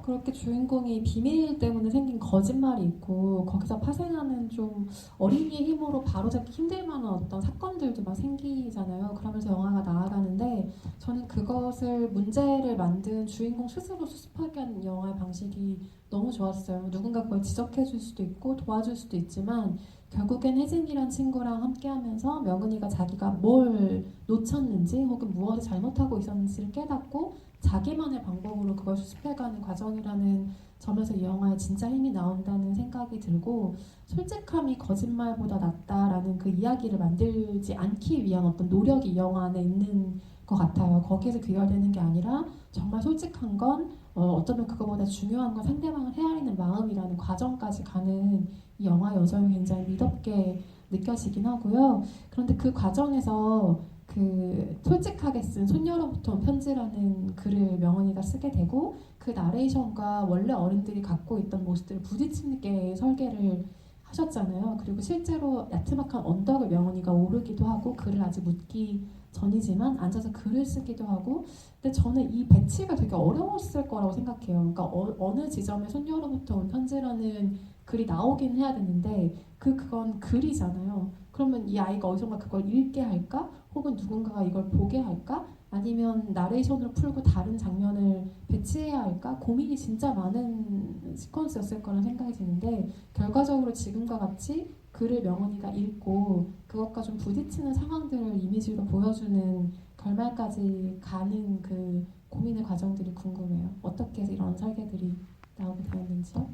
그렇게 주인공이 비밀 때문에 생긴 거짓말이 있고 거기서 파생하는 좀 어린이의 힘으로 바로잡기 힘들 만한 어떤 사건들도 막 생기잖아요. 그러면서 영화가 나아가는데, 저는 그것을 문제를 만든 주인공 스스로 수습하게 하는 영화의 방식이 너무 좋았어요. 누군가 그걸 지적해 줄 수도 있고 도와줄 수도 있지만 결국엔 혜진이란 친구랑 함께하면서 명은이가 자기가 뭘 놓쳤는지 혹은 무엇을 잘못하고 있었는지를 깨닫고 자기만의 방법으로 그걸 수습해가는 과정이라는 점에서 이 영화에 진짜 힘이 나온다는 생각이 들고, 솔직함이 거짓말보다 낫다라는 그 이야기를 만들지 않기 위한 어떤 노력이 이 영화 안에 있는 것 같아요. 거기에서 귀결되는 게 아니라 정말 솔직한 건 어쩌면 그거보다 중요한 건 상대방을 헤아리는 마음이라는 과정까지 가는 이 영화 여정이 굉장히 미덥게 느껴지긴 하고요. 그런데 그 과정에서 그 솔직하게 쓴 손녀로부터 온 편지라는 글을 명은이가 쓰게 되고, 그 나레이션과 원래 어른들이 갖고 있던 모습들을 부딪히게 설계를 하셨잖아요. 그리고 실제로 야트막한 언덕을 명은이가 오르기도 하고 글을 아직 묻기 전이지만 앉아서 글을 쓰기도 하고, 근데 저는 이 배치가 되게 어려웠을 거라고 생각해요. 그러니까 어느 지점에 손녀로부터 온 편지라는 글이 나오긴 해야 되는데 그건 글이잖아요. 그러면 이 아이가 어디선가 그걸 읽게 할까? 혹은 누군가가 이걸 보게 할까? 아니면 나레이션으로 풀고 다른 장면을 배치해야 할까? 고민이 진짜 많은 시퀀스였을 거라는 생각이 드는데, 결과적으로 지금과 같이 글을 명은이가 읽고 그것과 좀 부딪히는 상황들을 이미지로 보여주는 결말까지 가는 그 고민의 과정들이 궁금해요. 어떻게 해서 이런 설계들이 나오게 되었는지요?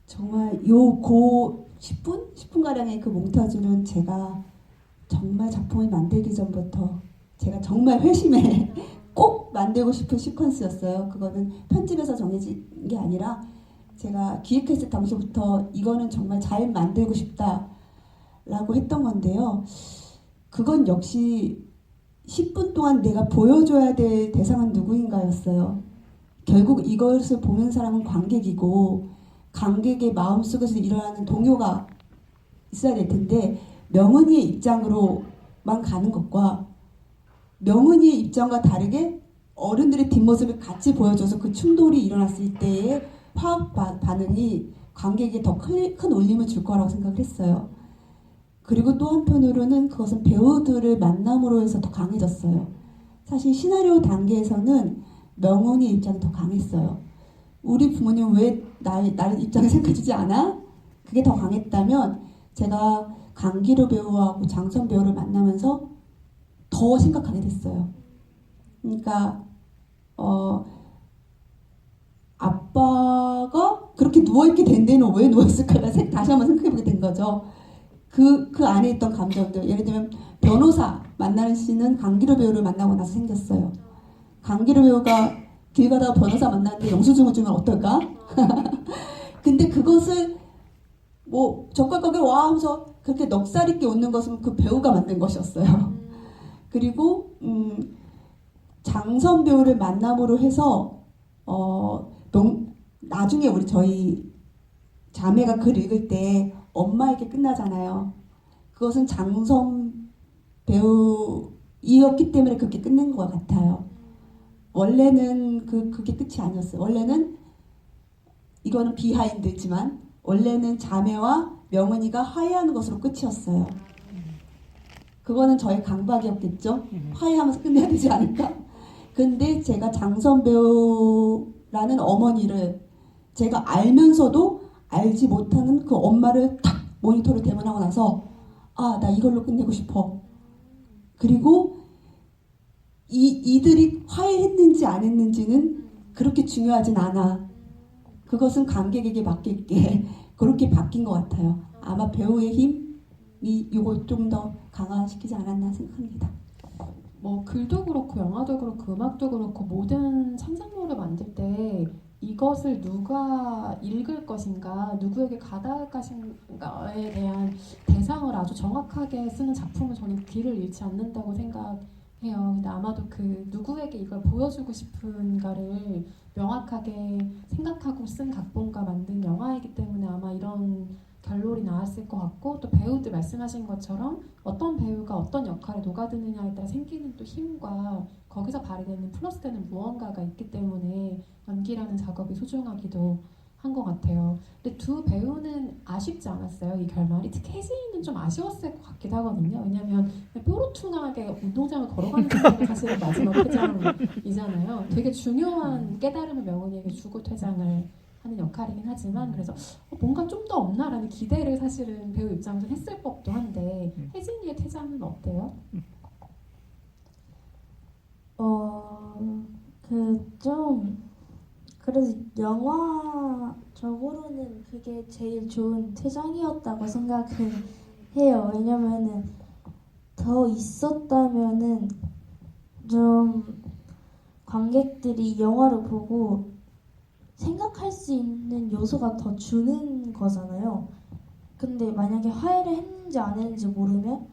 정말 고 10분가량의 그 몽타주는 제가 정말 작품을 만들기 전부터 제가 정말 회심해 꼭 만들고 싶은 시퀀스였어요. 그거는 편집에서 정해진 게 아니라 제가 기획했을 당시부터 이거는 정말 잘 만들고 싶다라고 했던 건데요. 그건 역시 10분 동안 내가 보여줘야 될 대상은 누구인가였어요. 결국 이것을 보는 사람은 관객이고 관객의 마음속에서 일어나는 동요가 있어야 될 텐데, 명은이의 입장으로만 가는 것과 명은이의 입장과 다르게 어른들의 뒷모습을 같이 보여줘서 그 충돌이 일어났을 때의 화학 반응이 관객에게 더 큰 울림을 줄 거라고 생각을 했어요. 그리고 또 한편으로는 그것은 배우들을 만남으로 해서 더 강해졌어요. 사실 시나리오 단계에서는 명은이의 입장이 더 강했어요. 우리 부모님 왜 나를 입장을 생각해주지 않아? 그게 더 강했다면 제가 강기로 배우하고 장선 배우를 만나면서 더 생각하게 됐어요. 그러니까 아빠가 그렇게 누워있게 된 데는 왜 누워있을까가 다시 한번 생각해보게 된 거죠. 그 안에 있던 감정들, 예를 들면 변호사 만나는 씬은 강기로 배우를 만나고 나서 생겼어요. 강기로 배우가 길 가다가 변호사 만났는데 영수증을 주면 어떨까? 근데 그것을 뭐 적극하게 와 하면서 그렇게 넉살 있게 웃는 것은 그 배우가 만든 것이었어요. 그리고 장선 배우를 만남으로 해서 나중에 저희 자매가 글 읽을 때 엄마에게 끝나잖아요. 그것은 장선 배우이었기 때문에 그렇게 끝낸 것 같아요. 원래는 그게 끝이 아니었어요. 원래는 이거는 비하인드지만 원래는 자매와 명은이가 화해하는 것으로 끝이었어요. 그거는 저의 강박이었겠죠. 화해하면서 끝내야 되지 않을까? 근데 제가 장선 배우라는 어머니를 제가 알면서도 알지 못하는 그 엄마를 탁 모니터를 대면하고 나서 나 이걸로 끝내고 싶어. 그리고 이들이 화해했는지 안 했는지는 그렇게 중요하진 않아. 그것은 관객에게 맡길게. 그렇게 바뀐 것 같아요. 아마 배우의 힘이 이걸 좀 더 강화시키지 않았나 생각합니다. 뭐 글도 그렇고 영화도 그렇고 음악도 그렇고 모든 창작물을 만들 때 이것을 누가 읽을 것인가, 누구에게 가닿을 것인가에 대한 대상을 아주 정확하게 쓰는 작품은 저는 길을 잃지 않는다고 생각해요. 근데 아마도 그 누구에게 이걸 보여주고 싶은가를 명확하게 생각하고 쓴 각본과 만든 영화이기 때문에 아마 이런 결론이 나왔을 것 같고, 또 배우들 말씀하신 것처럼 어떤 배우가 어떤 역할에 녹아드느냐에 따라 생기는 또 힘과 거기서 발휘되는 플러스되는 무언가가 있기 때문에 연기라는 작업이 소중하기도 한 것 같아요. 근데 두 배우는 아쉽지 않았어요, 이 결말이. 특히 혜진이는 좀 아쉬웠을 것 같기도 하거든요. 왜냐면 뾰루퉁하게 운동장을 걸어가는 게 사실은 마지막 퇴장이잖아요. 되게 중요한 깨달음을 명은이에게 주고 퇴장을 하는 역할이긴 하지만, 그래서 뭔가 좀 더 없나라는 기대를 사실은 배우 입장에서 했을 법도 한데, 혜진이의 퇴장은 어때요? 그래서 영화적으로는 그게 제일 좋은 퇴장이었다고 생각을 해요. 왜냐면은 더 있었다면은 좀 관객들이 영화를 보고 생각할 수 있는 요소가 더 주는 거잖아요. 근데 만약에 화해를 했는지 안 했는지 모르면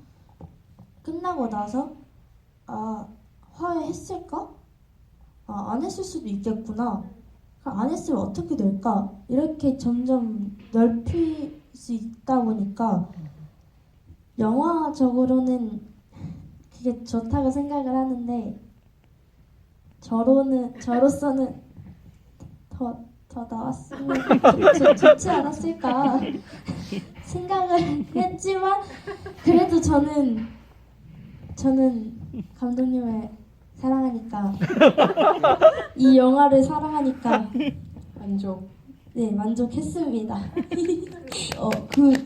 끝나고 나서 화해했을까? 안 했을 수도 있겠구나. 그럼 안 했으면 어떻게 될까? 이렇게 점점 넓힐 수 있다 보니까 영화적으로는 그게 좋다고 생각을 하는데, 저로서는 더 나왔으면 좋지 않았을까 생각을 했지만, 그래도 저는 감독님을 사랑하니까, 이 영화를 사랑하니까 만족했습니다.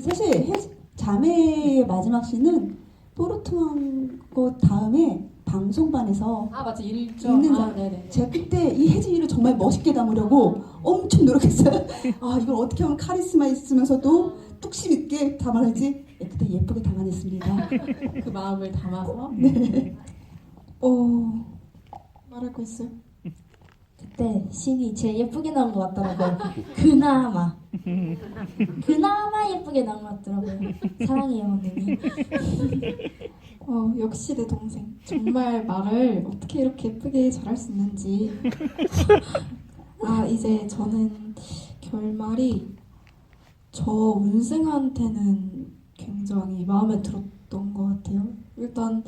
사실 자매의 마지막 씬은 뽀로통한 것 다음에 방송반에서 맞아, 있는 제가 그때 이 혜진이를 정말 멋있게 담으려고 엄청 노력했어요. 이걸 어떻게 하면 카리스마 있으면서도 뚝심 있게 담아야지. 그때 예쁘게 담아냈습니다. 그 마음을 담아서. 네. 말할 거 있어요? 그때 신이 제일 예쁘게 나온 것 같더라고요. 그나마 예쁘게 나온 것 같더라고요. 사랑해요, 언니. 역시 내 동생. 정말 말을 어떻게 이렇게 예쁘게 잘할 수 있는지. 이제 저는 결말이 저 운승한테는 굉장히 마음에 들었던 것 같아요. 일단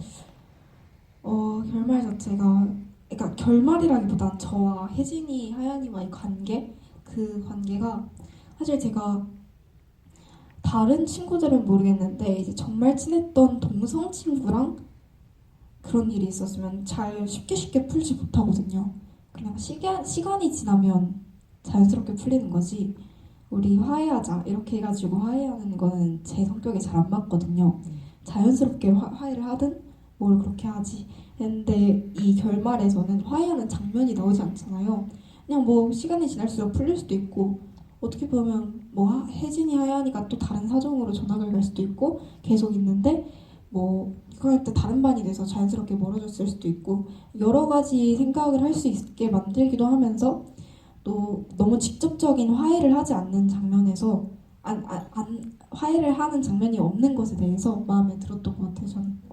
결말 자체가, 그러니까 결말이라기보단 저와 혜진이, 하연이와의 그 관계가 사실 제가 다른 친구들은 모르겠는데 이제 정말 친했던 동성 친구랑 그런 일이 있었으면 쉽게 풀지 못하거든요. 그냥 시간이 지나면 자연스럽게 풀리는 거지, 우리 화해하자 이렇게 해가지고 화해하는 거는 제 성격에 잘 안 맞거든요. 자연스럽게 화해를 하든 뭘 그렇게 하지. 근데 이 결말에서는 화해하는 장면이 나오지 않잖아요. 그냥 뭐 시간이 지날수록 풀릴 수도 있고, 어떻게 보면 뭐 혜진이 하연이가 또 다른 사정으로 전학을 갈 수도 있고 계속 있는데 뭐 이거 할 때 다른 반이 돼서 자연스럽게 멀어졌을 수도 있고 여러 가지 생각을 할 수 있게 만들기도 하면서 또 너무 직접적인 화해를 하지 않는 장면에서 화해를 하는 장면이 없는 것에 대해서 마음에 들었던 것 같아요. 저는.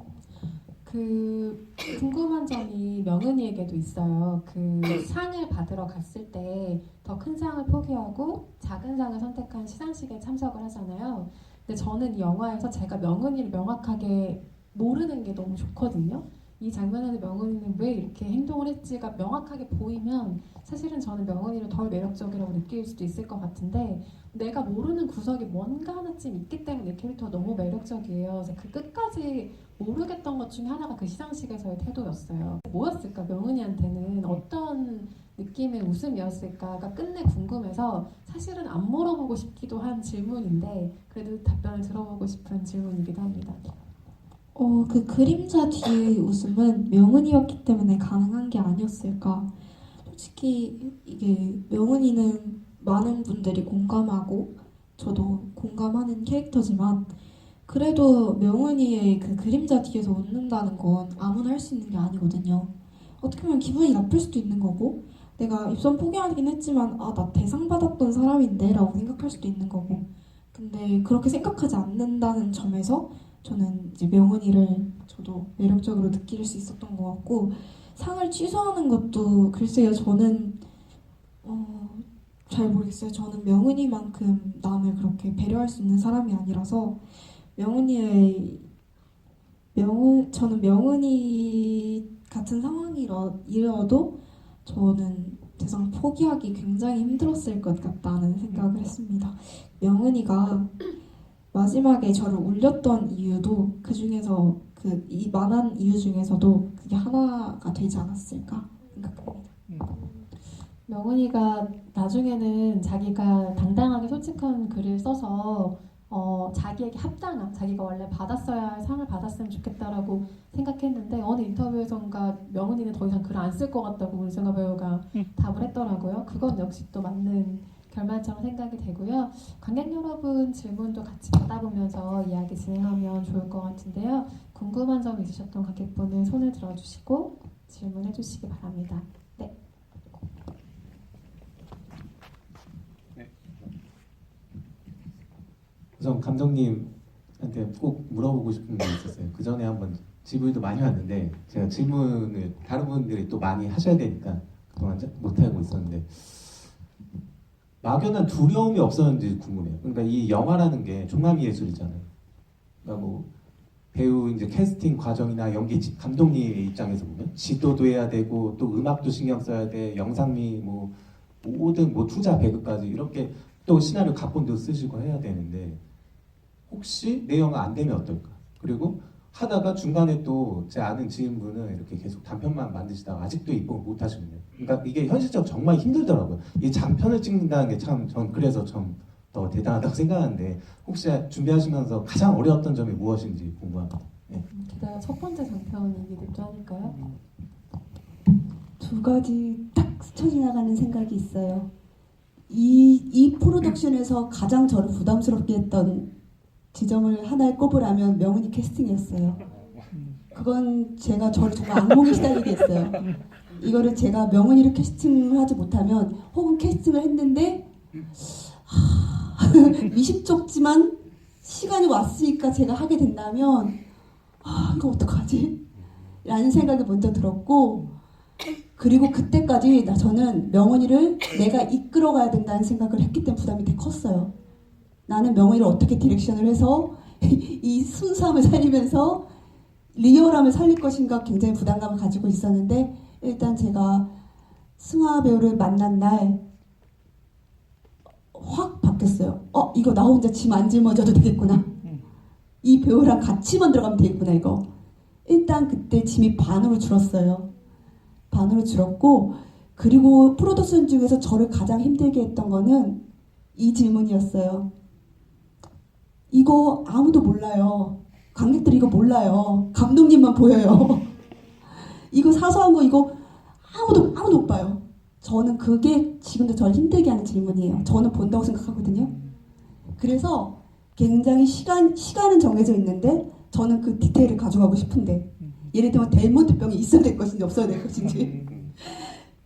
그 궁금한 점이 명은이에게도 있어요. 그 상을 받으러 갔을 때 더 큰 상을 포기하고 작은 상을 선택한 시상식에 참석을 하잖아요. 근데 저는 이 영화에서 제가 명은이를 명확하게 모르는 게 너무 좋거든요. 이 장면에는 명은이는 왜 이렇게 행동을 했지가 명확하게 보이면 사실은 저는 명은이를 덜 매력적이라고 느낄 수도 있을 것 같은데 내가 모르는 구석이 뭔가 하나쯤 있기 때문에 이 캐릭터가 너무 매력적이에요. 그래서 그 끝까지 모르겠던 것 중에 하나가 그 시상식에서의 태도였어요. 뭐였을까? 명은이한테는 어떤 느낌의 웃음이었을까가 끝내 궁금해서 사실은 안 물어보고 싶기도 한 질문인데 그래도 답변을 들어보고 싶은 질문이기도 합니다. 그 그림자 뒤의 웃음은 명은이었기 때문에 가능한 게 아니었을까. 솔직히 이게 명은이는 많은 분들이 공감하고 저도 공감하는 캐릭터지만 그래도 명은이의 그 그림자 뒤에서 웃는다는 건 아무나 할 수 있는 게 아니거든요. 어떻게 보면 기분이 나쁠 수도 있는 거고 내가 입선 포기하긴 했지만 나 대상 받았던 사람인데 라고 생각할 수도 있는 거고 근데 그렇게 생각하지 않는다는 점에서 저는 이제 명은이를 저도 매력적으로 느낄 수 있었던 것 같고 상을 취소하는 것도 글쎄요 저는 잘 모르겠어요. 저는 명은이만큼 남을 그렇게 배려할 수 있는 사람이 아니라서 저는 명은이 같은 상황이어도 저는 대상 포기하기 굉장히 힘들었을 것 같다는 생각을 했습니다. 명은이가 마지막에 저를 울렸던 이유도 그 중에서 이 많은 이유 중에서도 그게 하나가 되지 않았을까 생각합니다. 명은이가 나중에는 자기가 당당하게 솔직한 글을 써서 자기에게 합당한 자기가 원래 받았어야 할 상을 받았으면 좋겠다라고 생각했는데 어느 인터뷰에선가 명은이는 더 이상 글을 안 쓸 것 같다고 윤승아 배우가 답을 했더라고요. 그건 역시 또 맞는 결말처럼 생각이 되고요. 관객 여러분 질문도 같이 받아보면서 이야기 진행하면 좋을 것 같은데요. 궁금한 점 있으셨던 관객분은 손을 들어주시고 질문해 주시기 바랍니다. 네. 우선 감독님한테 꼭 물어보고 싶은 게 있었어요. 그 전에 한번 질문도 많이 왔는데 제가 질문을 다른 분들이 또 많이 하셔야 되니까 그동안 못하고 있었는데 막연한 두려움이 없었는지 궁금해요. 그러니까 이 영화라는 게 종합 예술이잖아요. 그러니까 뭐 배우 이제 캐스팅 과정이나 연기 감독님의 입장에서 보면 지도도 해야 되고 또 음악도 신경 써야 돼, 영상미 뭐 모든 뭐 투자 배급까지 이렇게 또 시나리오 각본도 쓰시고 해야 되는데 혹시 내 영화 안 되면 어떨까? 그리고 하다가 중간에 또 제 아는 지인분은 이렇게 계속 단편만 만드시다가 아직도 입봉을 못 하시거든요. 그러니까 이게 현실적으로 정말 힘들더라고요. 이 장편을 찍는다는 게 참 전 그래서 좀 더 대단하다고 생각하는데 혹시 준비하시면서 가장 어려웠던 점이 무엇인지 궁금합니다. 네. 게다가 첫 번째 장편이기도 하니까요. 두 가지 딱 스쳐 지나가는 생각이 있어요. 이 프로덕션에서 가장 저를 부담스럽게 했던 지점을 하나에 꼽으라면 명은이 캐스팅이었어요. 그건 저를 정말 악몽에 시달리게 했어요. 이거를 제가 명은이를 캐스팅을 하지 못하면 혹은 캐스팅을 했는데 미심쩍지만 시간이 왔으니까 제가 하게 된다면 이거 어떡하지? 라는 생각이 먼저 들었고 그리고 그때까지 저는 명은이를 내가 이끌어가야 된다는 생각을 했기 때문에 부담이 되게 컸어요. 나는 명은이를 어떻게 디렉션을 해서 이 순수함을 살리면서 리얼함을 살릴 것인가 굉장히 부담감을 가지고 있었는데 일단 제가 승하 배우를 만난 날 확 바뀌었어요. 이거 나 혼자 짐 안 짊어져도 되겠구나. 이 배우랑 같이만 들어가면 되겠구나 이거. 일단 그때 짐이 반으로 줄었어요. 반으로 줄었고 그리고 프로덕션 중에서 저를 가장 힘들게 했던 거는 이 질문이었어요. 이거 아무도 몰라요. 관객들이 이거 몰라요. 감독님만 보여요. 이거 사소한 거 이거 아무도 못 봐요. 저는 그게 지금도 저를 힘들게 하는 질문이에요. 저는 본다고 생각하거든요. 그래서 굉장히 시간은 정해져 있는데 저는 그 디테일을 가져가고 싶은데 예를 들면 델몬트병이 있어야 될 것인지 없어야 될 것인지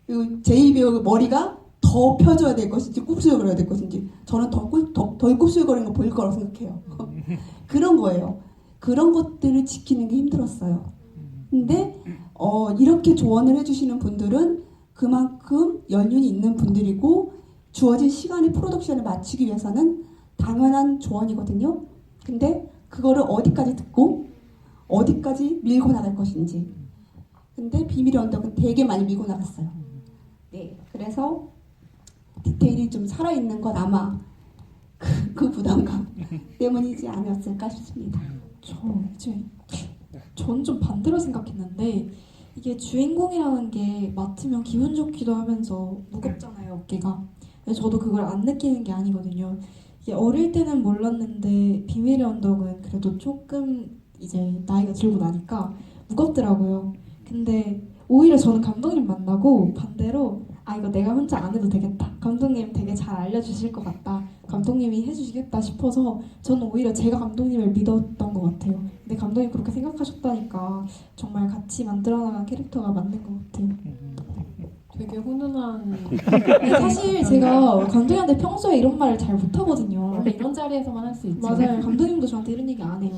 그리고 제이 배우 머리가 더 펴줘야 될 것인지 곱슬거려야 될 것인지 저는 더 곱슬거리는 거 보일 거라고 생각해요. 그런 거예요. 그런 것들을 지키는 게 힘들었어요. 근데 이렇게 조언을 해주시는 분들은 그만큼 연륜이 있는 분들이고 주어진 시간에 프로덕션을 마치기 위해서는 당연한 조언이거든요. 근데 그거를 어디까지 듣고 어디까지 밀고 나갈 것인지. 근데 비밀의 언덕은 되게 많이 밀고 나갔어요. 네, 그래서 디테일이 좀 살아있는 건 아마 그 부담감 때문이지 않았을까 싶습니다. 저는 좀 반대로 생각했는데 이게 주인공이라는 게 맡으면 기분 좋기도 하면서 무겁잖아요, 어깨가. 근데 저도 그걸 안 느끼는 게 아니거든요. 이게 어릴 때는 몰랐는데 비밀의 언덕은 그래도 조금 이제 나이가 들고 나니까 무겁더라고요. 근데 오히려 저는 감독님 만나고 반대로 이거 내가 혼자 안 해도 되겠다. 감독님 되게 잘 알려주실 것 같다. 감독님이 해주시겠다 싶어서 저는 오히려 제가 감독님을 믿었던 것 같아요. 근데 감독님 그렇게 생각하셨다니까 정말 같이 만들어나간 캐릭터가 맞는 것 같아요. 되게 훈훈한. 근데 사실 제가 감독님한테 평소에 이런 말을 잘 못하거든요. 원래 이런 자리에서만 할 수 있죠. 맞아요. 감독님도 저한테 이런 얘기 안 해요.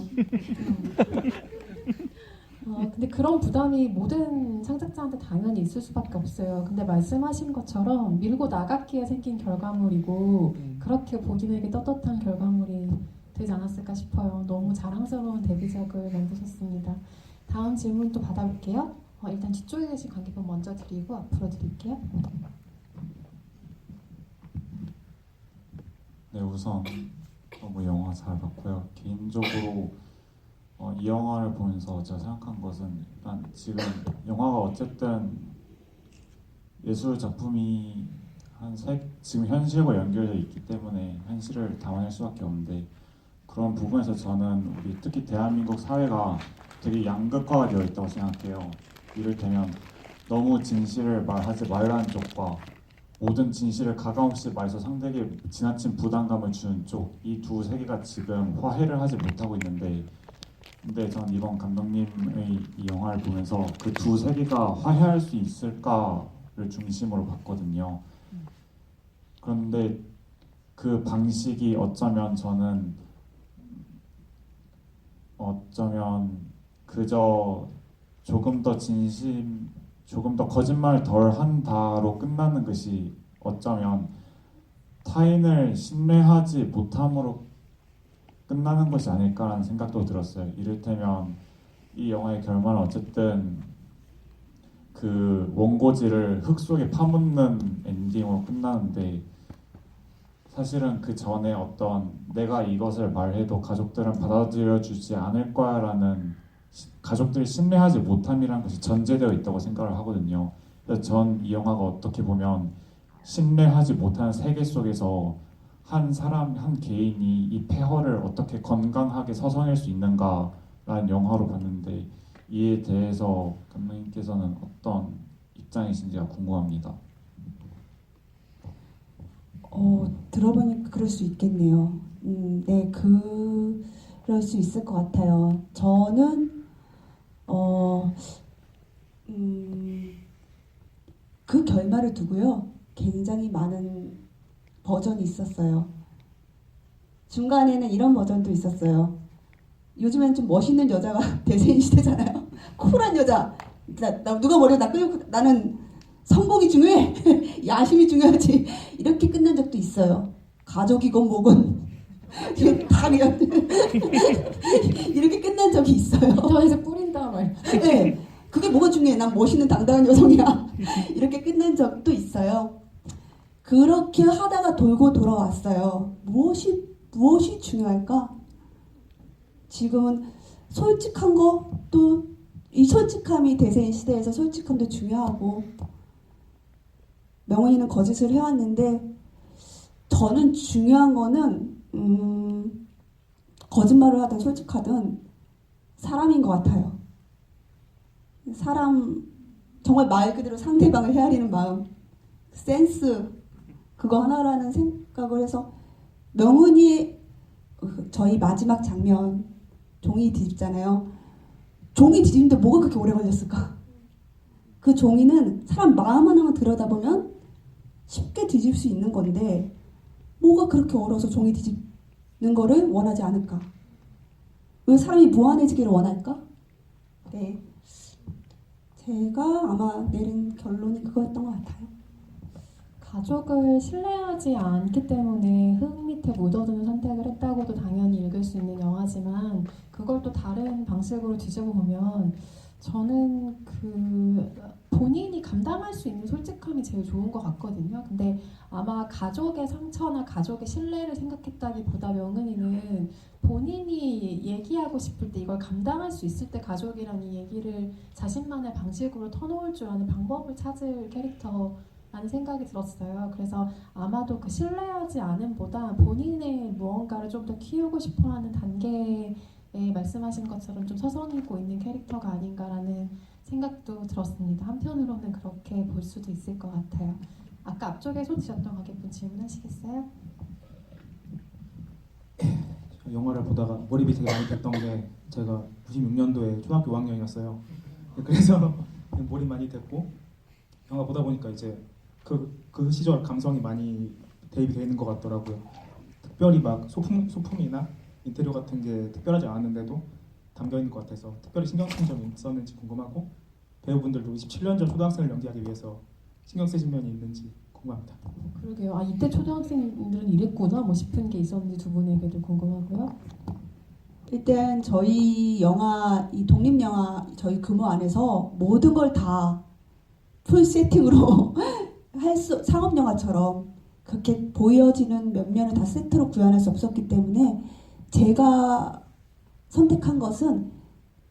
근데 그런 부담이 모든 창작자한테 당연히 있을 수밖에 없어요. 근데 말씀하신 것처럼 밀고 나갔기에 생긴 결과물이고 그렇게 본인에게 떳떳한 결과물이 되지 않았을까 싶어요. 너무 자랑스러운 데뷔작을 만드셨습니다. 다음 질문 또 받아볼게요. 일단 뒤쪽에 계신 관객분 먼저 드리고 앞으로 드릴게요. 네, 우선 너무 영화 잘 봤고요. 개인적으로 이 영화를 보면서 제가 생각한 것은 일단 지금 영화가 어쨌든 예술 작품이 지금 현실과 연결되어 있기 때문에 현실을 담아낼 수밖에 없는데 그런 부분에서 저는 우리 특히 대한민국 사회가 되게 양극화가 되어 있다고 생각해요. 이를테면 너무 진실을 말하지 말라는 쪽과 모든 진실을 가감없이 말해서 상대에게 지나친 부담감을 주는 쪽, 이 두 세계가 지금 화해를 하지 못하고 있는데 근데 전 이번 감독님의 이 영화를 보면서 그 두 세계가 화해할 수 있을까를 중심으로 봤거든요. 그런데 그 방식이 어쩌면 그저 조금 더 거짓말을 덜 한다로 끝나는 것이 어쩌면 타인을 신뢰하지 못함으로 끝나는 것이 아닐까라는 생각도 들었어요. 이를테면 이 영화의 결말은 어쨌든 그 원고지를 흙 속에 파묻는 엔딩으로 끝나는데 사실은 그 전에 어떤 내가 이것을 말해도 가족들은 받아들여주지 않을 거야라는 가족들이 신뢰하지 못함이라는 것이 전제되어 있다고 생각을 하거든요. 그래서 전 이 영화가 어떻게 보면 신뢰하지 못하는 세계 속에서 한 사람, 한 개인이 이 폐허를 어떻게 건강하게 서성일 수 있는가라는 영화로 봤는데 이에 대해서 감독님께서는 어떤 입장이신지가 궁금합니다. 들어보니까 그럴 수 있겠네요. 네, 그럴 수 있을 것 같아요. 저는 그 결말을 두고요. 굉장히 많은 버전이 있었어요. 중간에는 이런 버전도 있었어요. 요즘엔 좀 멋있는 여자가 대세인 시대잖아요. 쿨한 여자. 누가 뭐래도 나 끌고 나는 성공이 중요해. 야심이 중요하지. 이렇게 끝난 적도 있어요. 가족이건 뭐건 다 그냥 이렇게 끝난 적이 있어요. 인터넷에 뿌린다 말. 네, 그게 뭐가 중요해? 난 멋있는 당당한 여성이야. 이렇게 끝난 적도 있어요. 그렇게 하다가 돌고 돌아왔어요. 무엇이 중요할까? 지금은 솔직한 거, 또 이 솔직함이 대세인 시대에서 솔직함도 중요하고, 명훈이는 거짓을 해왔는데 저는 중요한 거는 거짓말을 하든 솔직하든 사람인 것 같아요. 사람, 정말 말 그대로 상대방을 헤아리는 마음, 센스 그거 하나라는 생각을 해서 명은이 저희 마지막 장면 종이 뒤집잖아요. 종이 뒤집는데 뭐가 그렇게 오래 걸렸을까? 그 종이는 사람 마음 하나만 들여다보면 쉽게 뒤집을 수 있는 건데 뭐가 그렇게 어려워서 종이 뒤집는 거를 원하지 않을까? 왜 사람이 무한해지기를 원할까? 네, 제가 아마 내린 결론이 그거였던 것 같아요. 가족을 신뢰하지 않기 때문에 흙 밑에 묻어두는 선택을 했다고도 당연히 읽을 수 있는 영화지만 그걸 또 다른 방식으로 뒤집어 보면 저는 그 본인이 감당할 수 있는 솔직함이 제일 좋은 것 같거든요. 근데 아마 가족의 상처나 가족의 신뢰를 생각했다기보다 명은이는 본인이 얘기하고 싶을 때 이걸 감당할 수 있을 때 가족이라는 이 얘기를 자신만의 방식으로 터놓을 줄 아는 방법을 찾을 캐릭터라는 생각이 들었어요. 그래서 아마도 그 신뢰하지 않음보다 본인의 무언가를 좀 더 키우고 싶어하는 단계에 말씀하신 것처럼 좀 서성이고 있는 캐릭터가 아닌가라는 생각도 들었습니다. 한편으로는 그렇게 볼 수도 있을 것 같아요. 아까 앞쪽에 손 드셨던 관객분 질문하시겠어요? 영화를 보다가 몰입이 되게 많이 됐던 게 제가 96년도에 초등학교 5학년이었어요. 그래서 몰입 많이 됐고 영화 보다 보니까 이제 그 시절 감성이 많이 대입이 되어 있는 것 같더라고요. 특별히 막 소품이나 인테리어 같은 게 특별하지 않았는데도 담겨 있는 것 같아서 특별히 신경 쓴 점이 있었는지 궁금하고 배우분들도 27년 전 초등학생을 연기하기 위해서 신경 쓰신 면이 있는지 궁금합니다. 그러게요. 아 이때 초등학생들은 이랬구나 뭐 싶은 게 있었는지 두 분에게도 궁금하고요. 일단 저희 영화, 이 독립영화 저희 근무 안에서 모든 걸 다 풀 세팅으로 상업영화처럼 그렇게 보여지는 면면을 다 세트로 구현할 수 없었기 때문에 제가 선택한 것은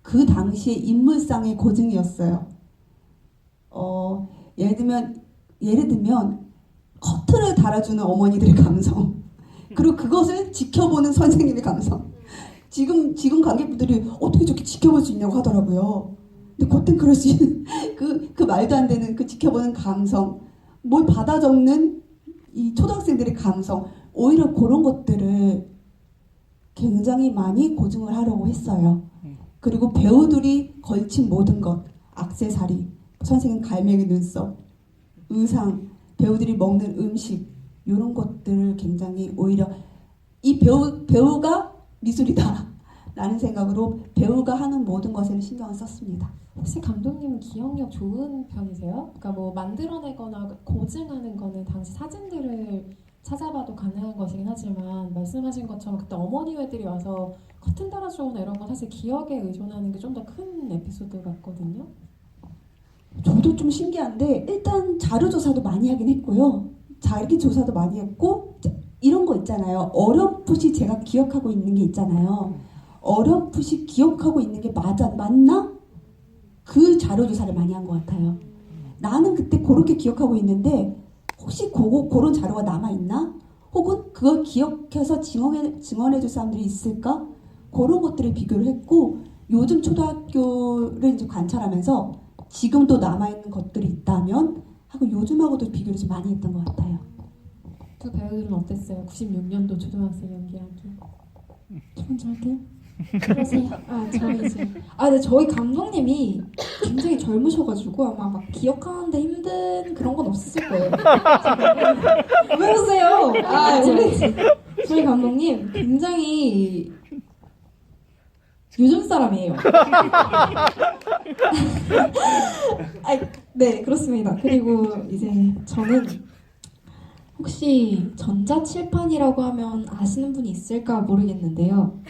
그 당시의 인물상의 고증이었어요. 예를 들면 커튼을 달아주는 어머니들의 감성, 그리고 그것을 지켜보는 선생님의 감성. 지금 관객분들이 어떻게 저렇게 지켜볼 수 있냐고 하더라고요. 근데 그땐 그럴 수 있는 그 말도 안 되는 그 지켜보는 감성, 뭘 받아 적는 이 초등학생들의 감성, 오히려 그런 것들을 굉장히 많이 고증을 하려고 했어요. 그리고 배우들이 걸친 모든 것, 액세서리, 선생님 갈매기 눈썹, 의상, 배우들이 먹는 음식, 이런 것들을 굉장히 오히려 이 배우가 미술이다 라는 생각으로 배우가 하는 모든 것에는 신경을 썼습니다. 혹시 감독님은 기억력 좋은 편이세요? 그러니까 뭐 만들어내거나 고증하는 거는 당시 사진들을 찾아봐도 가능한 것이긴 하지만 말씀하신 것처럼 그때 어머니 외들이 와서 커튼 달아주거나 이런 건 사실 기억에 의존하는 게 좀 더 큰 에피소드 같거든요. 저도 좀 신기한데 일단 자료조사도 많이 하긴 했고요. 자기조사도 많이 했고 이런 거 있잖아요. 어렴풋이 제가 기억하고 있는 게 있잖아요. 어렴풋이 기억하고 있는 게 맞나? 그 자료조사를 많이 한 것 같아요. 나는 그때 그렇게 기억하고 있는데 혹시 그런 자료가 남아있나? 혹은 그걸 기억해서 증언해줄 사람들이 있을까? 그런 것들을 비교를 했고 요즘 초등학교를 이제 관찰하면서 지금도 남아있는 것들이 있다면 하고 요즘하고도 비교를 좀 많이 했던 것 같아요. 두 배우들은 어땠어요? 96년도 초등학생 연기하기. 저 먼저 할게요. 그러세요. 근데 저희 감독님이 굉장히 젊으셔가지고 아마 막 기억하는데 힘든 그런 건 없었을 거예요. 왜 그러세요? 저희 감독님 굉장히 요즘 사람이에요. 네, 그렇습니다. 그리고 이제 저는 혹시 전자칠판이라고 하면 아시는 분이 있을까 모르겠는데요.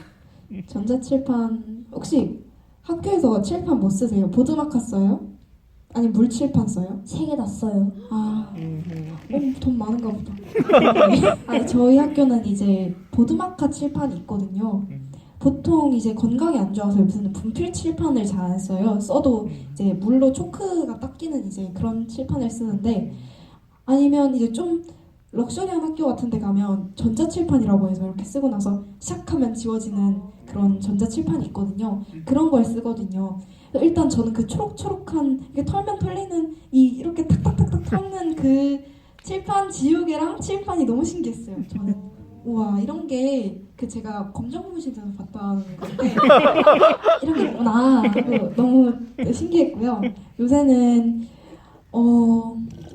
전자칠판 혹시 학교에서 칠판 뭐 쓰세요? 보드마카 써요? 아니 물칠판 써요? 3개 다 써요. 돈 많은가 보다. 아니 저희 학교는 이제 보드마카 칠판이 있거든요. 보통 이제 건강이 안 좋아서 무슨 분필 칠판을 잘 안 써요. 써도 이제 물로 초크가 닦이는 이제 그런 칠판을 쓰는데 아니면 이제 좀 럭셔리한 학교 같은 데 가면 전자칠판이라고 해서 이렇게 쓰고 나서 샥 하면 지워지는 그런 전자칠판이 있거든요. 그런 걸 쓰거든요. 일단 저는 그 초록초록한 이게 털면 털리는 이렇게 탁탁탁탁 털는 그 칠판 지우개랑 칠판이 너무 신기했어요. 저는 우와 이런 게 그 제가 검정고무신에서 봤던 건데 이런 게 있구나 하고 너무 신기했고요. 요새는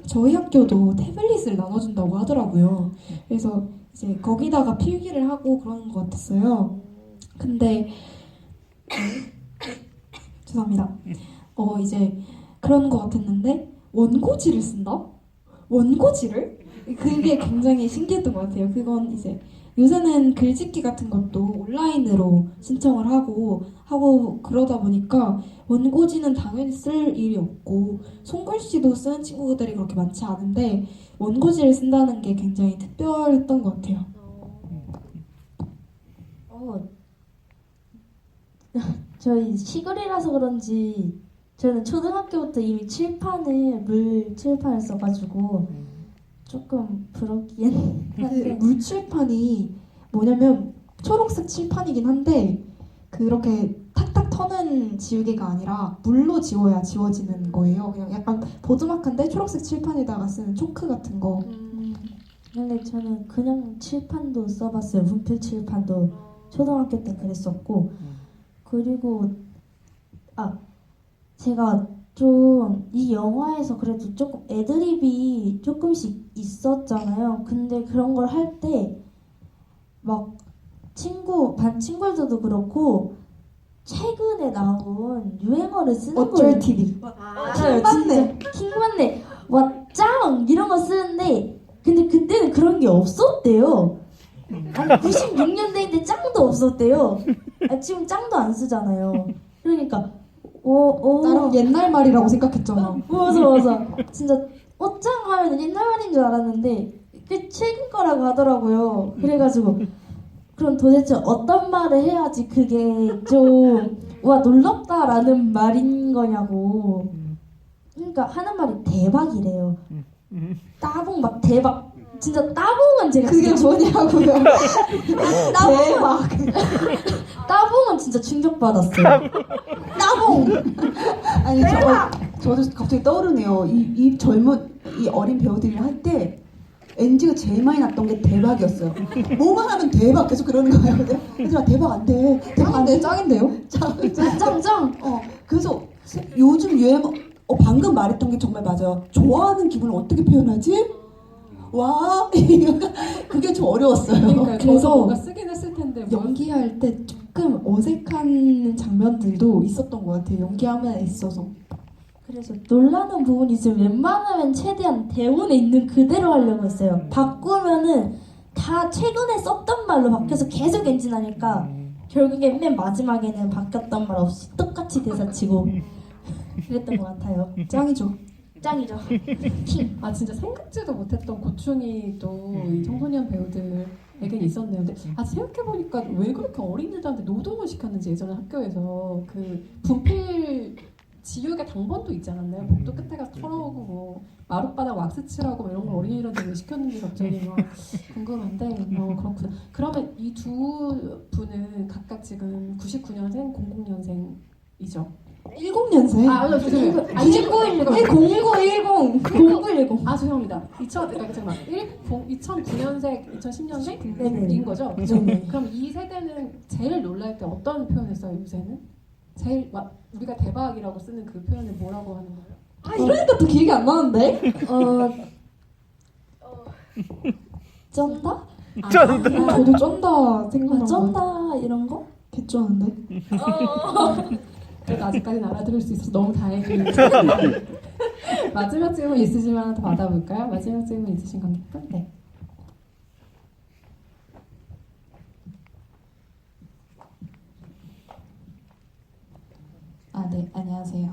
저희 학교도 태블릿을 나눠준다고 하더라고요. 그래서 이제 거기다가 필기를 하고 그러는 것 같았어요. 근데 죄송합니다. 이제 그런 것 같았는데 원고지를 쓴다? 원고지를? 그게 굉장히 신기했던 것 같아요. 그건 이제 요새는 글짓기 같은 것도 온라인으로 신청을 하고 그러다 보니까 원고지는 당연히 쓸 일이 없고 손글씨도 쓰는 친구들이 그렇게 많지 않은데 원고지를 쓴다는 게 굉장히 특별했던 것 같아요. 저희 시골이라서 그런지 저는 초등학교부터 이미 물 칠판을 써가지고 조금 부럽긴 그 한데 물칠판이 뭐냐면 초록색 칠판이긴 한데 그렇게 탁탁 터는 지우개가 아니라 물로 지워야 지워지는 거예요. 그냥 약간 보드마크인데 초록색 칠판에다가 쓰는 초크 같은 거. 근데 저는 그냥 칠판도 써봤어요. 분필 칠판도 초등학교 때 그랬었고 그리고 제가 좀 이 영화에서 그래도 조금 애드립이 조금씩 있었잖아요. 근데 그런 걸 할 때 막 반 친구들도 그렇고 최근에 나온 유행어를 쓰는 어쩔 거예요. TV. 맞아요, 진짜 킹받네. 짱 이런 거 쓰는데 근데 그때는 그런 게 없었대요. 아니 96년대인데 짱도 없었대요. 지금 짱도 안 쓰잖아요. 그러니까 나름 옛날 말이라고 생각했잖아. 맞아. 진짜 짱 하면 옛날 말인 줄 알았는데 그 최근 거라고 하더라고요. 그래가지고 그럼 도대체 어떤 말을 해야지 그게 좀 놀랍다라는 말인 거냐고. 그러니까 하는 말이 대박이래요. 따봉 막 대박. 진짜 따봉은 제가 그게 진짜 뭐냐고요? 대박. 따봉은 진짜 충격받았어요. 따봉. 아니 저도 갑자기 떠오르네요. 이 어린 배우들이 할 때 NG가 제일 많이 났던 게 대박이었어요. 뭐만 하면 대박 계속 그러는 거예요. 그래서 대박 안 돼. 대박 안 돼. 짱인데요? 짱. 그래서 요즘 유행 방금 말했던 게 정말 맞아요. 좋아하는 기분을 어떻게 표현하지? 와 그게 좀 어려웠어요. 그러니까 그래서 저도 뭔가 쓰긴 했을 텐데 연기할 때 조금 어색한 장면들도 있었던 것 같아요. 연기하면 있어서. 그래서 놀라는 부분이 있으면 웬만하면 최대한 대본에 있는 그대로 하려고 했어요. 바꾸면은 다 최근에 썼던 말로 바뀌어서 계속 엔진하니까 결국엔 맨 마지막에는 바뀌었던 말 없이 똑같이 대사 치고 그랬던 것 같아요. 짱이죠. 짱이죠. 킹. 진짜 생각지도 못했던 고충이 또 이 청소년 배우들에겐 있었네요. 근데 생각해보니까 왜 그렇게 어린이들한테 노동을 시켰는지 예전에 학교에서 그 분필 지우개 당번도 있지 않았나요? 복도 끝에 가서 털어오고 뭐 마룻바닥 왁스 칠하고 이런 걸 어린이들한테 왜 시켰는지 갑자기 막 궁금한데 그렇구나. 그러면 이 두 분은 각각 지금 99년생, 00년생이죠? 10년생. 맞아, 죄송해요. 1910. 0910. 죄송합니다. 2009년생, 2010년생인 거죠? 네네. 그럼 이 세대는 제일 놀랄 때 어떤 표현을 써요, 요새는? 제일 우리가 대박이라고 쓰는 그 표현을 뭐라고 하는 거예요? 이러니까 또 기억이 안 나는데? 쩐다? 저도 쩐다 생각난 거. 쩐다 이런 거? 개쩌는데? 그래도 아직까지는 알아들을 수 있어서 너무 다행이에요. 마지막 질문 있으시면 하나 더 받아볼까요? 마지막 질문 있으신 관객분? 네. 네, 안녕하세요.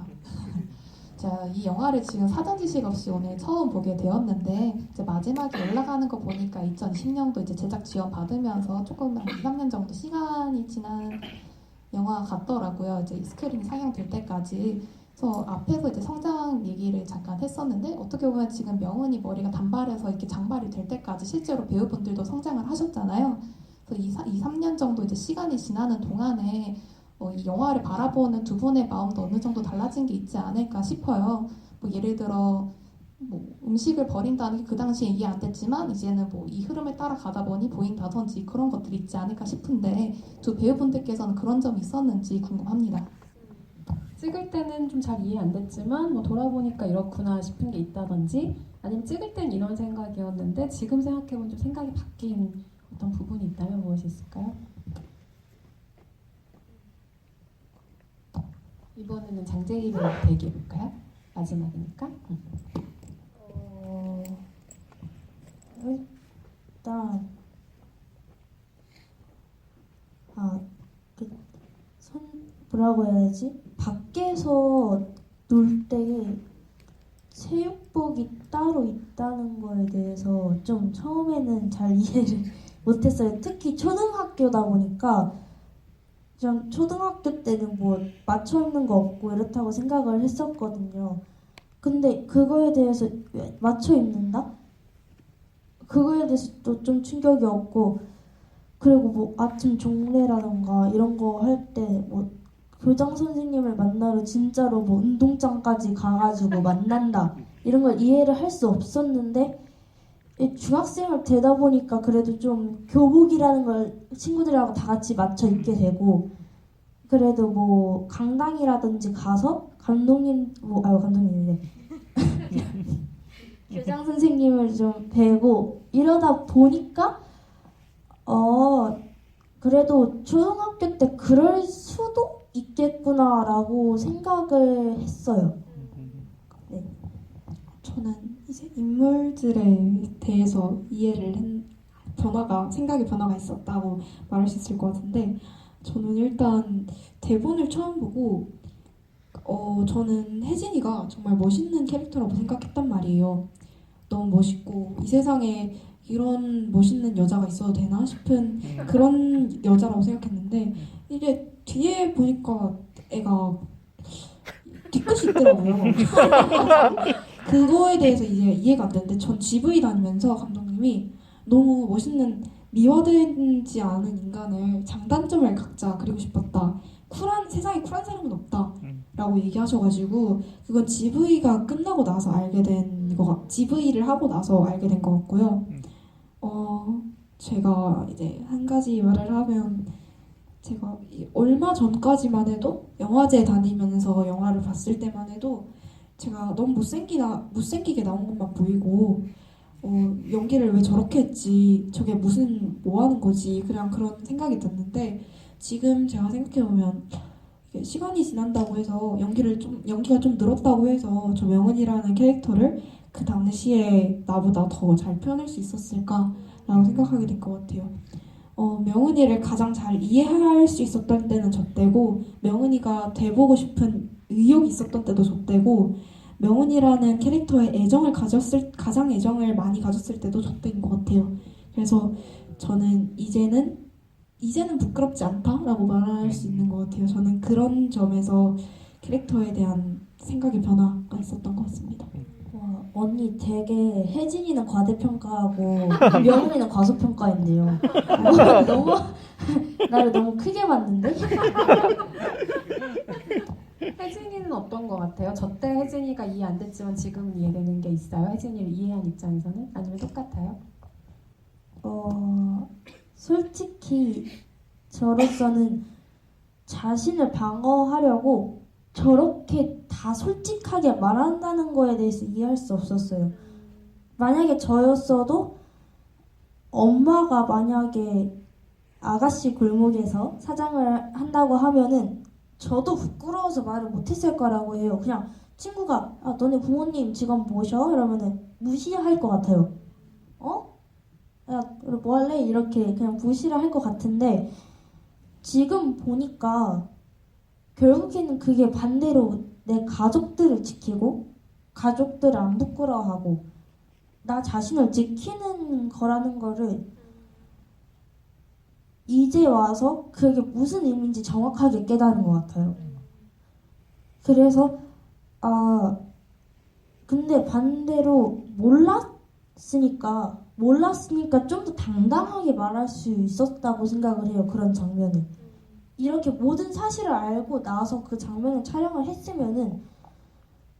제가 이 영화를 지금 사전 지식 없이 오늘 처음 보게 되었는데 이제 마지막에 올라가는 거 보니까 2010년도 이제 제작 지원 받으면서 조금 한 2, 3년 정도 시간이 지난 영화 같더라고요. 이제 스크린 상영될 때까지. 그래서 앞에서 이제 성장 얘기를 잠깐 했었는데 어떻게 보면 지금 명은이 머리가 단발해서 이렇게 장발이 될 때까지 실제로 배우분들도 성장을 하셨잖아요. 그래서 2, 3년 정도 이제 시간이 지나는 동안에 이 영화를 바라보는 두 분의 마음도 어느 정도 달라진 게 있지 않을까 싶어요. 뭐 예를 들어 뭐 음식을 버린다는 게 그 당시에 이해 안 됐지만 이제는 뭐 이 흐름에 따라가다 보니 보인다든지 그런 것들이 있지 않을까 싶은데 두 배우분들께서는 그런 점이 있었는지 궁금합니다. 찍을 때는 좀 잘 이해 안 됐지만 뭐 돌아보니까 이렇구나 싶은 게 있다든지 아니면 찍을 땐 이런 생각이었는데 지금 생각해보면 좀 생각이 바뀐 어떤 부분이 있다면 무엇이 있을까요? 이번에는 장재희부터 얘기해볼까요? 마지막이니까. 일단 뭐라고 해야 되지? 밖에서 놀 때 체육복이 따로 있다는 거에 대해서 좀 처음에는 잘 이해를 못했어요. 특히 초등학교다 보니까 전 초등학교 때는 뭐 맞춰 입는 거 없고 이렇다고 생각을 했었거든요. 근데 그거에 대해서 왜 맞춰 입는다? 그거에 대해서 또 좀 충격이 없고, 그리고 뭐 아침 종례라던가 이런 거 할 때 뭐 교장 선생님을 만나러 진짜로 뭐 운동장까지 가가지고 만난다 이런 걸 이해를 할 수 없었는데 중학생을 되다 보니까 그래도 좀 교복이라는 걸 친구들하고 다 같이 맞춰 입게 되고, 그래도 뭐 강당이라든지 가서 감독님이래 교장 선생님을 좀 뵈고 이러다 보니까 그래도 초등학교 때 그럴 수도 있겠구나라고 생각을 했어요. 네. 저는 이제 인물들에 대해서 생각의 변화가 있었다고 말할 수 있을 것 같은데, 저는 일단 대본을 처음 보고 저는 혜진이가 정말 멋있는 캐릭터라고 생각했단 말이에요. 너무 멋있고 이 세상에 이런 멋있는 여자가 있어도 되나 싶은 그런 여자라고 생각했는데, 이제 뒤에 보니까 애가 뒤끝이 있더라고요. 그거에 대해서 이제 이해가 안 되는데, 전 GV 다니면서 감독님이 너무 멋있는 미화되지 않은 인간을 장단점을 각자 그리고 싶었다. 세상에 쿨한 사람은 없다 라고 얘기하셔가지고, 그건 GV가 끝나고 나서 알게 된 GV를 하고 나서 알게 된 것 같고요. 제가 이제 한 가지 말을 하면, 제가 얼마 전까지만 해도 영화제 다니면서 영화를 봤을 때만 해도 제가 너무 못생기게 나온 것만 보이고, 연기를 왜 저렇게 했지, 저게 뭐 하는 거지, 그냥 그런 생각이 들었는데, 지금 제가 생각해보면 시간이 지난다고 해서 연기가 좀 늘었다고 해서 저 명은이라는 캐릭터를 그 당시에 나보다 더 잘 표현할 수 있었을까라고 생각하게 된 것 같아요. 명은이를 가장 잘 이해할 수 있었던 때는 저 때고, 명은이가 돼보고 싶은 의욕이 있었던 때도 저 때고, 명은이라는 캐릭터에 가장 애정을 많이 가졌을 때도 저 때인 것 같아요. 그래서 저는 이제는 부끄럽지 않다라고 말할 수 있는 것 같아요. 저는 그런 점에서 캐릭터에 대한 생각의 변화가 있었던 것 같습니다. 와, 언니 되게 혜진이는 과대평가하고 명은이는 과소평가했네요. 나를 너무 크게 봤는데? 혜진이는 어떤 것 같아요? 저 때 혜진이가 이해 안 됐지만 지금은 이해되는 게 있어요? 혜진이를 이해한 입장에서는? 아니면 똑같아요? 솔직히 저로서는 자신을 방어하려고 저렇게 다 솔직하게 말한다는 거에 대해서 이해할 수 없었어요. 만약에 저였어도 엄마가 만약에 아가씨 골목에서 사장을 한다고 하면은 저도 부끄러워서 말을 못했을 거라고 해요. 그냥 친구가 너네 부모님 직업 뭐셔? 이러면은 무시할 것 같아요. 야, 뭐 할래? 이렇게 그냥 무시를 할 것 같은데, 지금 보니까 결국에는 그게 반대로 내 가족들을 지키고 가족들을 안 부끄러워하고 나 자신을 지키는 거라는 거를 이제 와서 그게 무슨 의미인지 정확하게 깨달은 것 같아요. 그래서 근데 반대로 몰랐으니까 좀 더 당당하게 말할 수 있었다고 생각을 해요. 그런 장면을. 이렇게 모든 사실을 알고 나서 그 장면을 촬영을 했으면은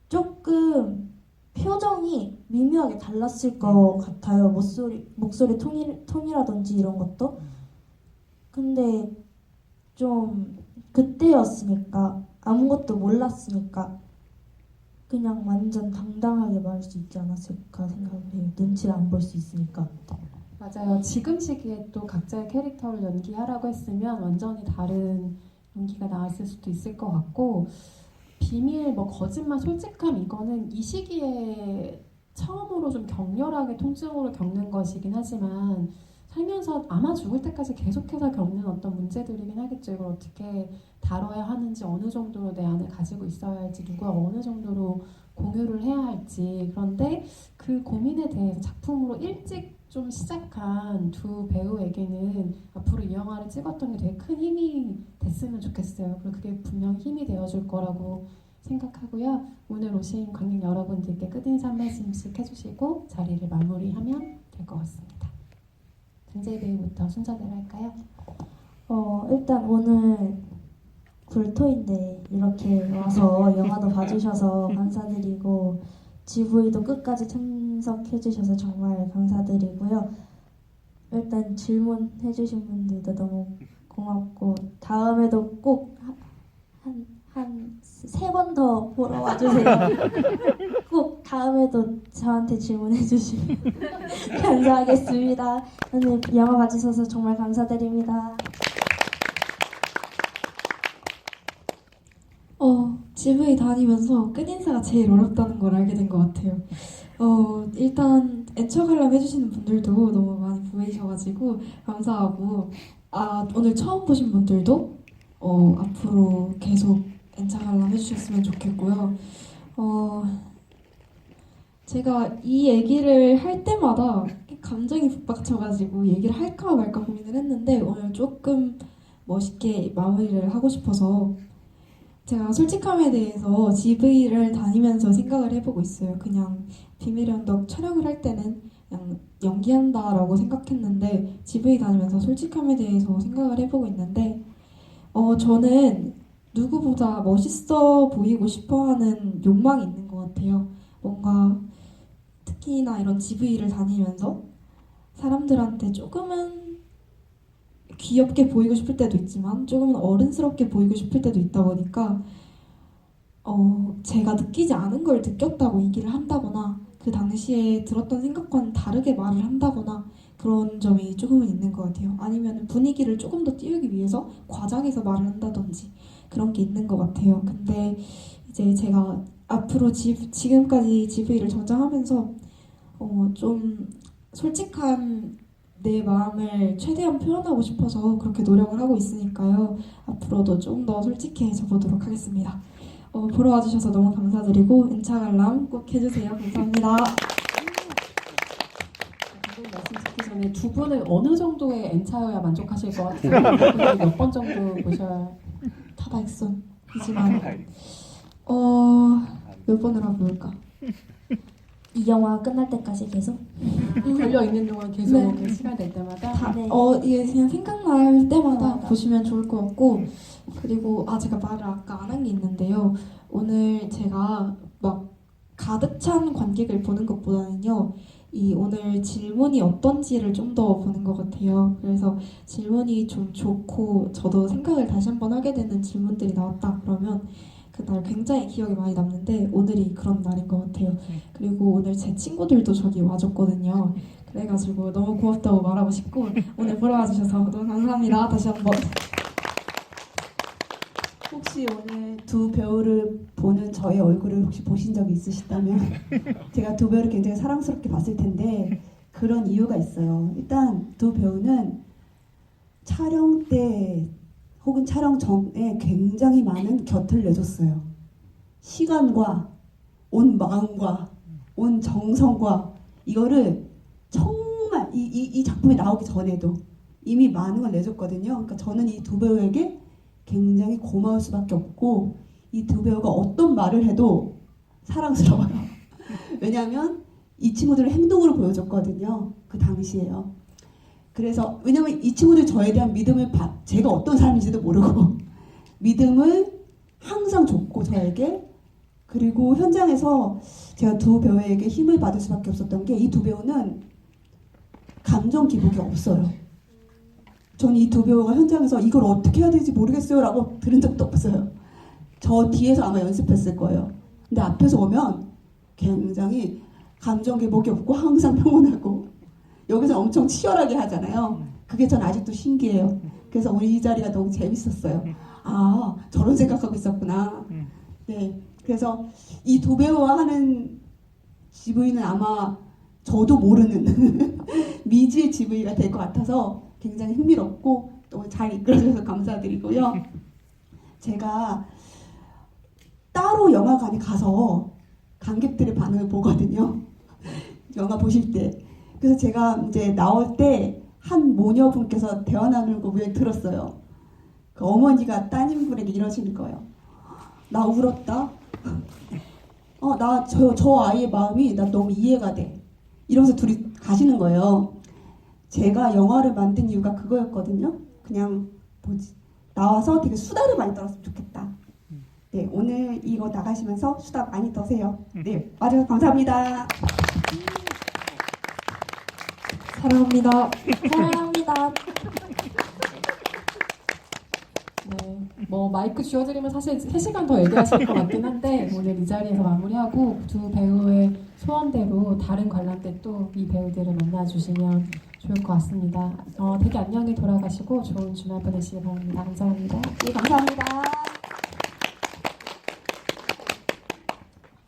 조금 표정이 미묘하게 달랐을 것 같아요. 목소리 톤이라든지 이런 것도. 근데 좀 그때였으니까 아무것도 몰랐으니까 그냥 완전 당당하게 말할 수 있지 않았을까 생각을 해요. 눈치를 안 볼 수 있으니까. 맞아요. 지금 시기에 또 각자의 캐릭터를 연기하라고 했으면 완전히 다른 연기가 나왔을 수도 있을 것 같고, 비밀, 뭐 거짓말, 솔직함, 이거는 이 시기에 처음으로 좀 격렬하게 통증으로 겪는 것이긴 하지만 살면서 아마 죽을 때까지 계속해서 겪는 어떤 문제들이긴 하겠죠. 이걸 어떻게 다뤄야 하는지, 어느 정도로 내 안에 가지고 있어야 할지, 누가 어느 정도로 공유를 해야 할지. 그런데 그 고민에 대해서 작품으로 일찍 좀 시작한 두 배우에게는 앞으로 이 영화를 찍었던 게 되게 큰 힘이 됐으면 좋겠어요. 그리고 그게 분명 힘이 되어줄 거라고 생각하고요. 오늘 오신 관객 여러분들께 끝인사 한 말씀씩 해주시고 자리를 마무리하면 될 것 같습니다. 장재희 배우부터 순서대로 할까요? 일단 오늘 굴토인데 이렇게 와서 영화도 봐주셔서 감사드리고 GV도 끝까지 참석해주셔서 정말 감사드리고요. 일단 질문해주신 분들도 너무 고맙고 다음에도 꼭 한 3번 더 보러 와주세요. 꼭 다음에도 저한테 질문해주시면 감사하겠습니다. 오늘 영화 봐주셔서 정말 감사드립니다. GV 다니면서 끝인사가 제일 어렵다는 걸 알게 된 것 같아요. 일단 애처관람 해주시는 분들도 너무 많이 보이셔가지고 감사하고, 오늘 처음 보신 분들도 앞으로 계속 애처관람 해주셨으면 좋겠고요. 제가 이 얘기를 할 때마다 감정이 북받쳐가지고 얘기를 할까 말까 고민을 했는데 오늘 조금 멋있게 마무리를 하고 싶어서 제가 솔직함에 대해서 GV를 다니면서 생각을 해보고 있어요. 그냥 비밀의 언덕 촬영을 할 때는 그냥 연기한다라고 생각했는데 GV 다니면서 솔직함에 대해서 생각을 해보고 있는데 저는 누구보다 멋있어 보이고 싶어하는 욕망이 있는 것 같아요. 뭔가 특히나 이런 GV를 다니면서 사람들한테 조금은 귀엽게 보이고 싶을 때도 있지만 조금은 어른스럽게 보이고 싶을 때도 있다 보니까 제가 느끼지 않은 걸 느꼈다고 얘기를 한다거나 그 당시에 들었던 생각과는 다르게 말을 한다거나 그런 점이 조금은 있는 것 같아요. 아니면 분위기를 조금 더 띄우기 위해서 과장해서 말을 한다든지 그런 게 있는 것 같아요. 근데 이제 제가 앞으로 지금까지 GV를 전장하면서 좀 솔직한 내 마음을 최대한 표현하고 싶어서 그렇게 노력을 하고 있으니까요. 앞으로도 좀 더 솔직해져 보도록 하겠습니다. 보러 와주셔서 너무 감사드리고 엔차 관람 꼭 해주세요. 감사합니다. 방금 말씀 듣기 전에 두 분은 어느 정도의 N차여야 만족하실 것 같아요? 몇 번 정도 보셔야? 타다익선이지만 몇 번을 하고 볼까? 이 영화 끝날 때까지 계속? 걸려 있는 동안 계속 네. 시간 될 때마다. 네. 이게 그냥 생각날 때마다 맞아. 보시면 좋을 것 같고, 그리고 제가 말을 아까 안 한 게 있는데요. 오늘 제가 막 가득 찬 관객을 보는 것보다는요, 오늘 질문이 어떤지를 좀 더 보는 것 같아요. 그래서 질문이 좀 좋고 저도 생각을 다시 한번 하게 되는 질문들이 나왔다 그러면 그날 굉장히 기억에 많이 남는데 오늘이 그런 날인 것 같아요. 그리고 오늘 제 친구들도 저기 와줬거든요. 그래가지고 너무 고맙다고 말하고 싶고 오늘 보러 와주셔서 너무 감사합니다. 다시 한번. 혹시 오늘 두 배우를 보는 저의 얼굴을 혹시 보신 적이 있으시다면 제가 두 배우를 굉장히 사랑스럽게 봤을 텐데 그런 이유가 있어요. 일단 두 배우는 촬영 때 혹은 촬영 전에 굉장히 많은 곁을 내줬어요. 시간과 온 마음과 온 정성과 이거를 정말 이 작품이 나오기 전에도 이미 많은 걸 내줬거든요. 그러니까 저는 이 두 배우에게 굉장히 고마울 수밖에 없고 이 두 배우가 어떤 말을 해도 사랑스러워요. 왜냐하면 이 친구들을 행동으로 보여줬거든요. 그 당시에요. 그래서 왜냐면 이 친구들 저에 대한 믿음을 제가 어떤 사람인지도 모르고 믿음을 항상 줬고 저에게 그리고 현장에서 제가 두 배우에게 힘을 받을 수밖에 없었던 게 이 두 배우는 감정 기복이 없어요. 저는 이 두 배우가 현장에서 이걸 어떻게 해야 될지 모르겠어요 라고 들은 적도 없어요. 저 뒤에서 아마 연습했을 거예요. 근데 앞에서 오면 굉장히 감정 기복이 없고 항상 평온하고 여기서 엄청 치열하게 하잖아요. 그게 전 아직도 신기해요. 그래서 오늘 이 자리가 너무 재밌었어요. 아, 저런 생각하고 있었구나. 네, 그래서 이 두 배우와 하는 GV는 아마 저도 모르는 미지의 GV가 될 것 같아서 굉장히 흥미롭고 또 잘 이끌어줘서 감사드리고요. 제가 따로 영화관에 가서 관객들의 반응을 보거든요. 영화 보실 때. 그래서 제가 이제 나올 때 한 모녀분께서 대화 나누는 거 우연히 들었어요. 그 어머니가 따님분에게 이러시는 거예요. 나 울었다. 저 아이의 마음이 나 너무 이해가 돼. 이러면서 둘이 가시는 거예요. 제가 영화를 만든 이유가 그거였거든요. 그냥 나와서 되게 수다를 많이 떨었으면 좋겠다. 네, 오늘 이거 나가시면서 수다 많이 떠세요. 네, 와주셔서 감사합니다. 사랑합니다. 사랑합니다. 네, 뭐 마이크 쥐어드리면 사실 3시간 더 얘기하실 것 같긴 한데 오늘 이 자리에서 마무리하고 두 배우의 소원대로 다른 관람 때 또 이 배우들을 만나주시면 좋을 것 같습니다. 되게 안녕히 돌아가시고 좋은 주말 보내시기 바랍니다. 감사합니다. 네, 감사합니다.